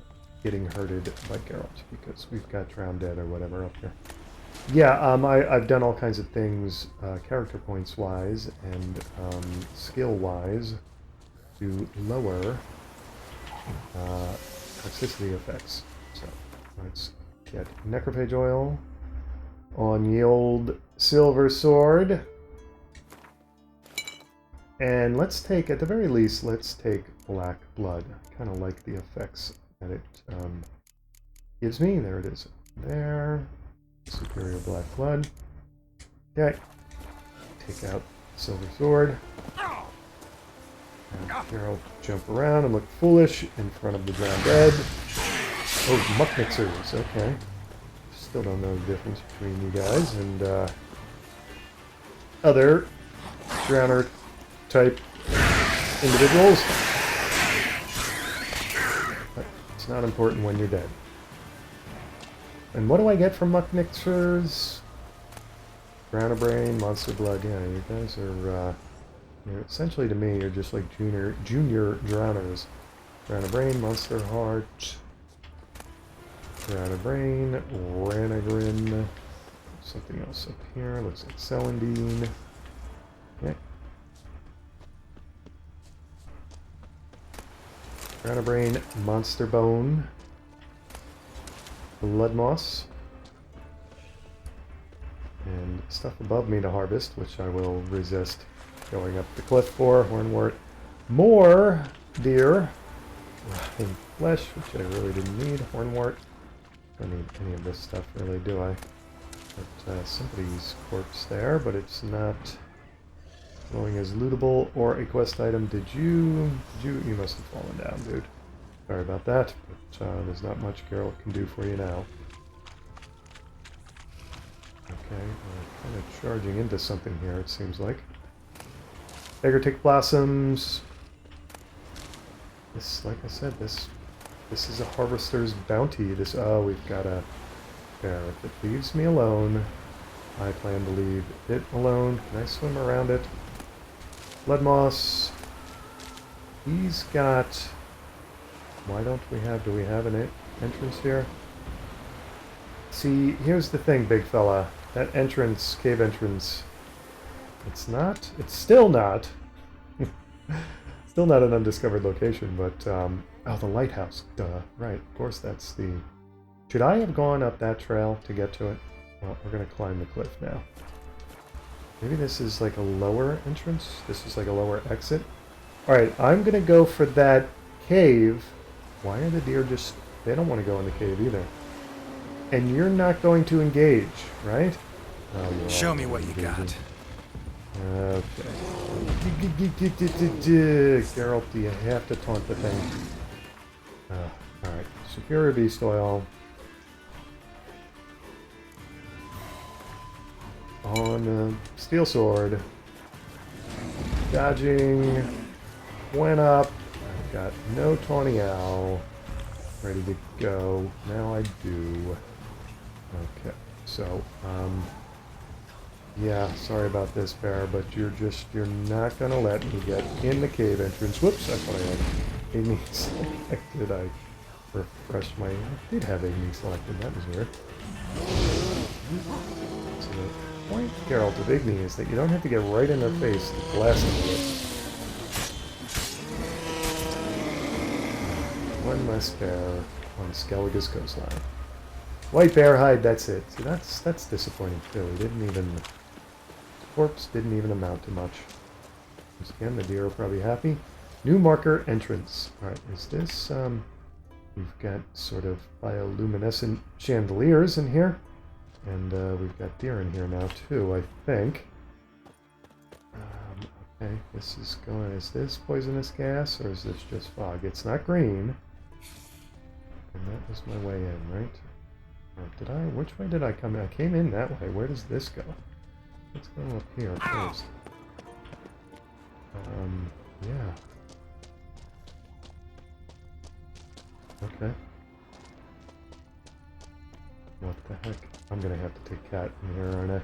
getting herded by Geralt, because we've got Drowned Dead or whatever up here. Yeah, I've done all kinds of things, character points wise and skill wise, to lower toxicity effects. So let's get necrophage oil on the old silver sword. And let's take, at the very least, let's take black blood. I kind of like the effects that it gives me. There it is. There. Superior black blood. Okay. Take out silver sword. And Geralt jump around and look foolish in front of the drowned dead. Oh, muck mixers. Okay. Still don't know the difference between you guys and other drowner type individuals. But it's not important when you're dead. And what do I get from muck mixers? Drowner brain, monster blood. Yeah, you guys are you're essentially, to me, you're just like junior drowners. Drowner brain, monster heart, drowner brain, ranagrin, something else up here. Looks like celandine. Okay. Drowner brain, monster bone, blood moss, and stuff above me to harvest, which I will resist going up the cliff for. Hornwort, more deer, rotting flesh, which I really didn't need. Hornwort, don't need any of this stuff really, do I? But somebody's corpse there, but it's not showing as lootable or a quest item. You must have fallen down, dude. Sorry about that, but there's not much Geralt can do for you now. Okay, we're kind of charging into something here, it seems like. Agritic blossoms. This, like I said, this is a harvester's bounty. We've got a bear. If it leaves me alone, I plan to leave it alone. Can I swim around it? Blood moss. He's got... Why don't we have... Do we have an entrance here? See, here's the thing, big fella. That entrance, cave entrance, it's still not an undiscovered location, but, oh, the lighthouse, duh, right, of course that's the... Should I have gone up that trail to get to it? Well, we're gonna climb the cliff now. Maybe this is like a lower entrance? This is like a lower exit? Alright, I'm gonna go for that cave. Why are the deer just... They don't want to go in the cave either. And you're not going to engage, right? Oh, Show me what you got. Okay. Geralt, do you have to taunt the thing? Alright. Superior beast oil. On steel sword. Dodging. Went up. I've got no tawny owl. Ready to go. Now I do. Okay. So, yeah, sorry about this, bear, but you're not gonna let me get in the cave entrance. Whoops, I thought I had Amy selected. I refreshed my... I did have Amy selected, that was weird. So the point, Geralt, of Igni is that you don't have to get right in their face to blast them with it. One less bear on Skellige's coastline. White bear hide, that's it. See, that's disappointing too. He didn't even... Corpse didn't even amount to much. Once again, the deer are probably happy. New marker entrance. Alright, is this, we've got sort of bioluminescent chandeliers in here. And we've got deer in here now too, I think. Okay, this is going... Is this poisonous gas, or is this just fog? It's not green. And that was my way in, right? Or which way did I come in? I came in that way. Where does this go? Let's go up here first. Yeah. Okay. What the heck? I'm gonna have to take cat in here, aren't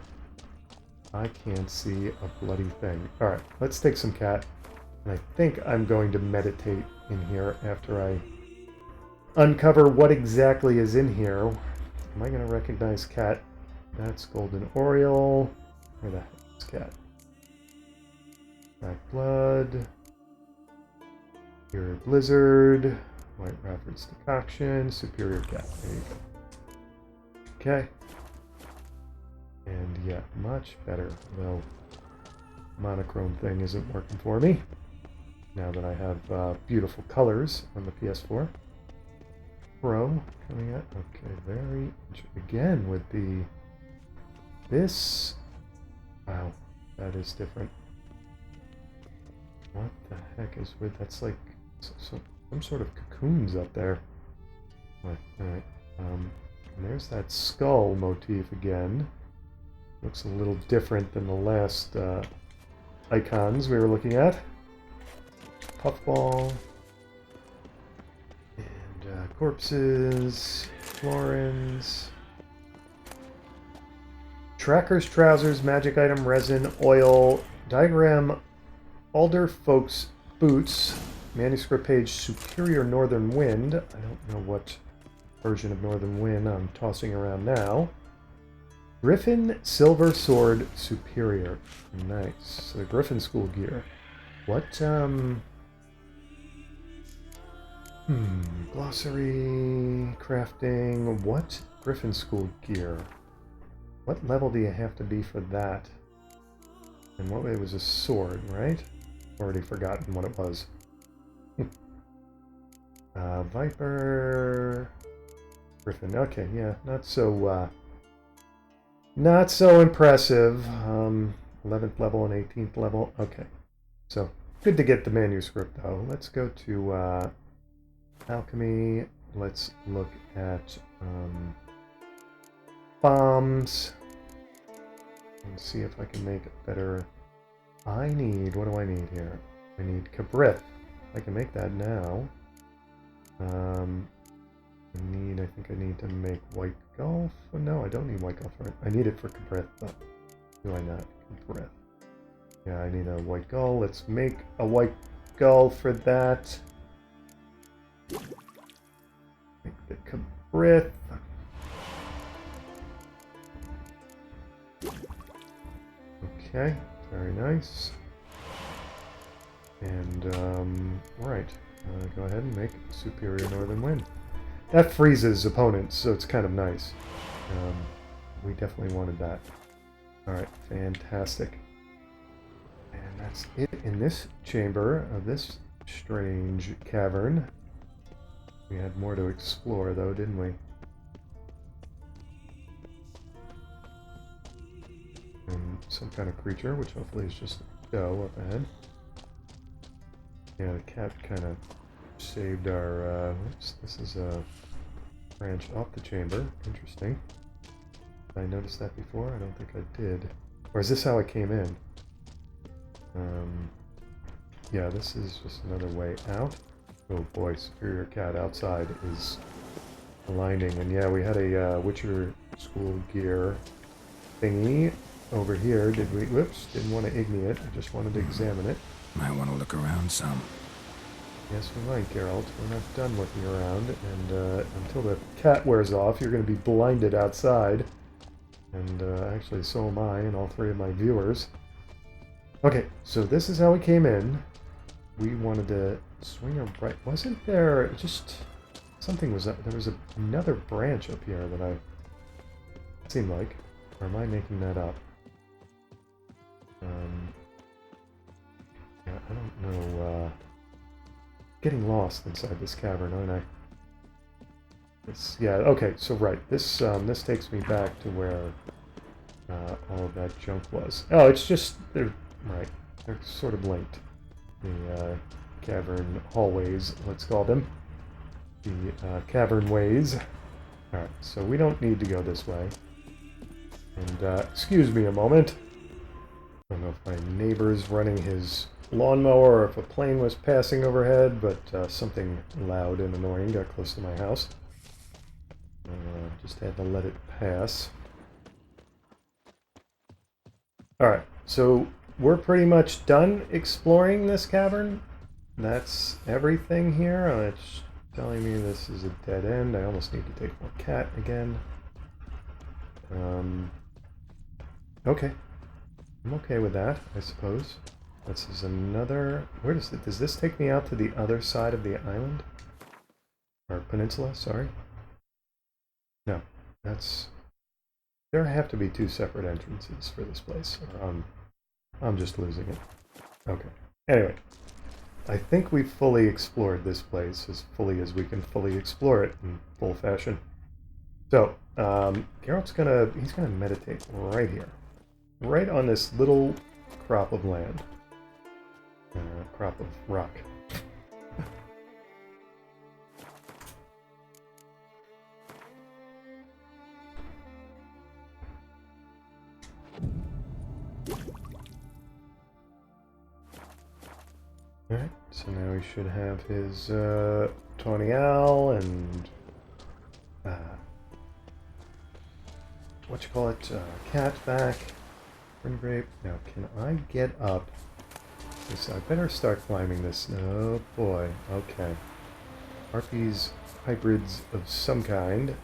I? I can't see a bloody thing. Alright, let's take some cat. And I think I'm going to meditate in here after I uncover what exactly is in here. Am I going to recognize cat? That's golden oriole. Where the heck is cat? Black blood. Here, blizzard. White Rafford's decoction, superior cat. There you go. Okay. And yeah, much better. Though monochrome thing isn't working for me. Now that I have beautiful colors on the PS4. Pro coming out. Okay, very again with the this. Wow, that is different. What the heck is with that's like some sort of cocoons up there. All right. And there's that skull motif again. Looks a little different than the last icons we were looking at. Puffball. And corpses. Florins. Tracker's trousers, magic item, resin, oil, diagram, Alder Folks boots, manuscript page, Superior Northern Wind. I don't know what version of Northern Wind I'm tossing around now. Griffin Silver Sword Superior. Nice. So the Griffin School gear. What, glossary, crafting, what Griffin School gear? What level do you have to be for that? And what, it was a sword, right? Already forgotten what it was. Viper, Griffin. Okay, yeah, not so impressive. 11th level and 18th level. Okay, so good to get the manuscript though. Let's go to alchemy. Let's look at bombs and see if I can make it better. What do I need here? I need Cabrith. I can make that now. I think I need to make White Gulf. Oh, no, I don't need White Gulf. I need it for Cabrith, but do I not? Cabrith. Yeah, I need a White Gull. Let's make a White Gull for that. Make the Cabrith. Okay, very nice. And, right. Go ahead and make Superior Northern Wind. That freezes opponents, so it's kind of nice. We definitely wanted that. Alright, fantastic. And that's it in this chamber of this strange cavern. We had more to explore, though, didn't we? And some kind of creature, which hopefully is just a doe up ahead. Yeah, the cat kind of saved our, whoops, this is a branch off the chamber. Interesting. Did I notice that before? I don't think I did. Or is this how it came in? Yeah, this is just another way out. Oh boy, Superior Cat outside is blinding. And yeah, we had a Witcher School gear thingy over here. Did we? Whoops, didn't want to igni it. I just wanted to examine it. Might want to look around some. Yes, we might, Geralt. We're not done looking around, and until the cat wears off, you're going to be blinded outside. And actually, so am I, and all three of my viewers. Okay, so this is how we came in. We wanted to swing a right. Wasn't there just something was up? There was another branch up here that it seemed like. Or am I making that up? Yeah, I don't know. Getting lost inside this cavern, aren't I? Yeah. Okay. So right, this takes me back to where all of that junk was. Oh, it's just they're right. They're sort of linked. The cavern hallways, let's call them. The cavern ways. All right. So we don't need to go this way. And excuse me a moment. I don't know if my neighbor's running his lawnmower or if a plane was passing overhead, but something loud and annoying got close to my house. Just had to let it pass. Alright, so we're pretty much done exploring this cavern. That's everything here. It's telling me this is a dead end. I almost need to take more cat again. Okay. I'm okay with that, I suppose. This is another... Where does this take me out to the other side of the island? Or peninsula, sorry. No, that's... There have to be two separate entrances for this place, or I'm just losing it. Okay. Anyway, I think we've fully explored this place as fully as we can fully explore it in full fashion. So, Geralt's he's gonna meditate right here. Right on this little crop of land. Crop of rock. Alright, so now he should have his Tawny Owl and cat back. Spring grape. Now, can I get up? Yes, I better start climbing this. Oh boy. Okay. Harpies, hybrids of some kind.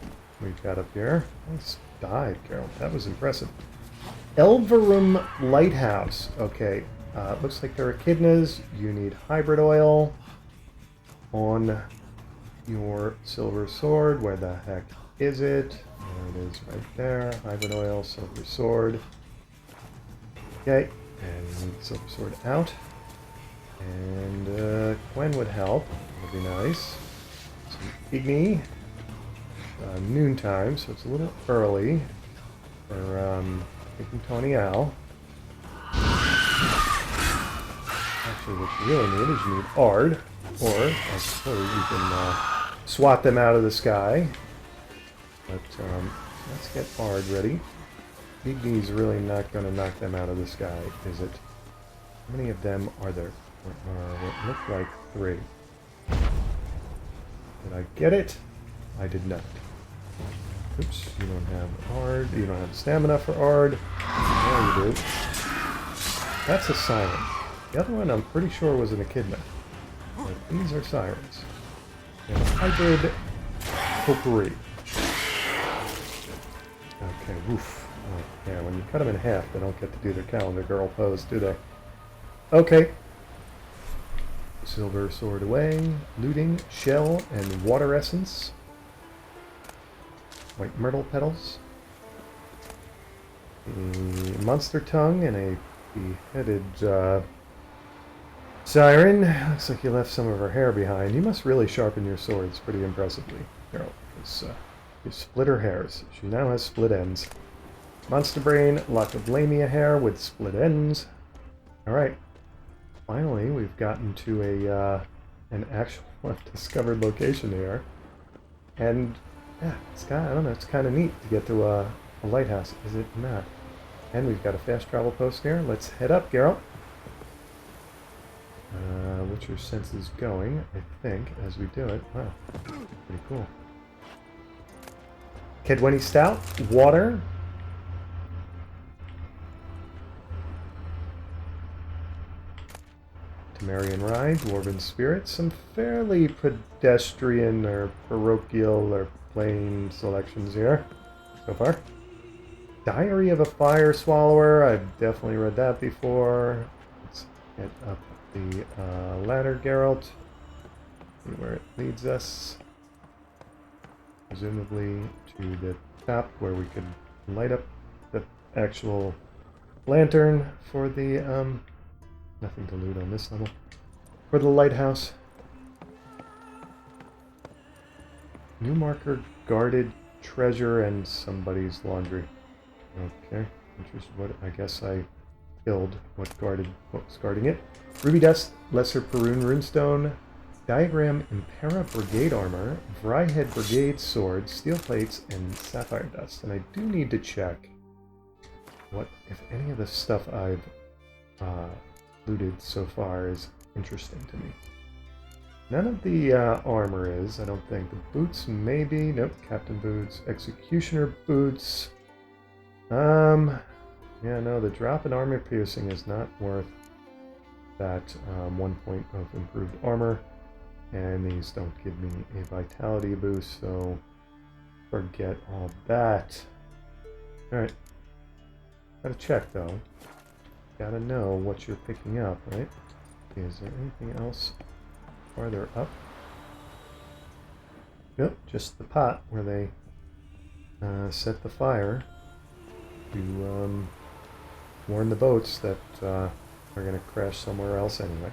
We've got up here. Nice dive, Geralt. That was impressive. Elverum Lighthouse. Okay. Looks like there are echidnas. You need hybrid oil on your silver sword. Where the heck is it? There it is right there. Hybrid oil, silver sword. Okay. And silver sword out. And Gwen would help. That would be nice. Some Igni. Noontime, so it's a little early for taking Tawny Owl. Actually, what you really need is you need Ard, or I suppose you can swat them out of the sky. But let's get Ard ready. Igni's really not going to knock them out of the sky, is it? How many of them are there? It looked like 3. Did I get it? I did not. Oops, you don't have Ard. You don't have stamina for Ard. Now you do. That's a siren. The other one I'm pretty sure was an echidna. But these are sirens. And a hybrid potpourri. Okay, woof. Oh, yeah, when you cut them in half, they don't get to do their calendar girl pose, do they? Okay. Silver sword away. Looting, shell, and water essence. White myrtle petals. A monster tongue and a beheaded siren. Looks like you left some of her hair behind. You must really sharpen your swords pretty impressively, Geralt, because you split her hairs. She now has split ends. Monster brain, lock of lamia hair with split ends. Alright. Finally, we've gotten to an actual undiscovered location here. And yeah, I don't know, it's kind of neat to get to a lighthouse, is it not? And we've got a fast travel post here. Let's head up, Geralt. What's your senses going, I think, as we do it. Wow, pretty cool. Kedwenny Stout, water. Temerian Rye, Dwarven Spirit. Some fairly pedestrian or parochial or plain selections here so far. Diary of a Fire Swallower. I've definitely read that before. Let's get up the ladder, Geralt. See where it leads us. Presumably to the top where we could light up the actual lantern for the nothing to loot on this level. For the lighthouse. New marker, guarded treasure, and somebody's laundry. Okay, interesting. What I guess I killed what was guarding it. Ruby dust, lesser Perun runestone, diagram Impera brigade armor, Vryhead brigade sword, steel plates, and sapphire dust. And I do need to check what, if any of the stuff I've looted so far is interesting to me. None of the armor is, I don't think. The boots, maybe. Nope, captain boots. Executioner boots. Yeah, no, the drop in armor piercing is not worth that 1 point of improved armor. And these don't give me a vitality boost, so forget all that. Alright. Gotta check, though. Gotta know what you're picking up, right? Is there anything else farther up? Nope, just the pot where they set the fire to warn the boats that are going to crash somewhere else anyway.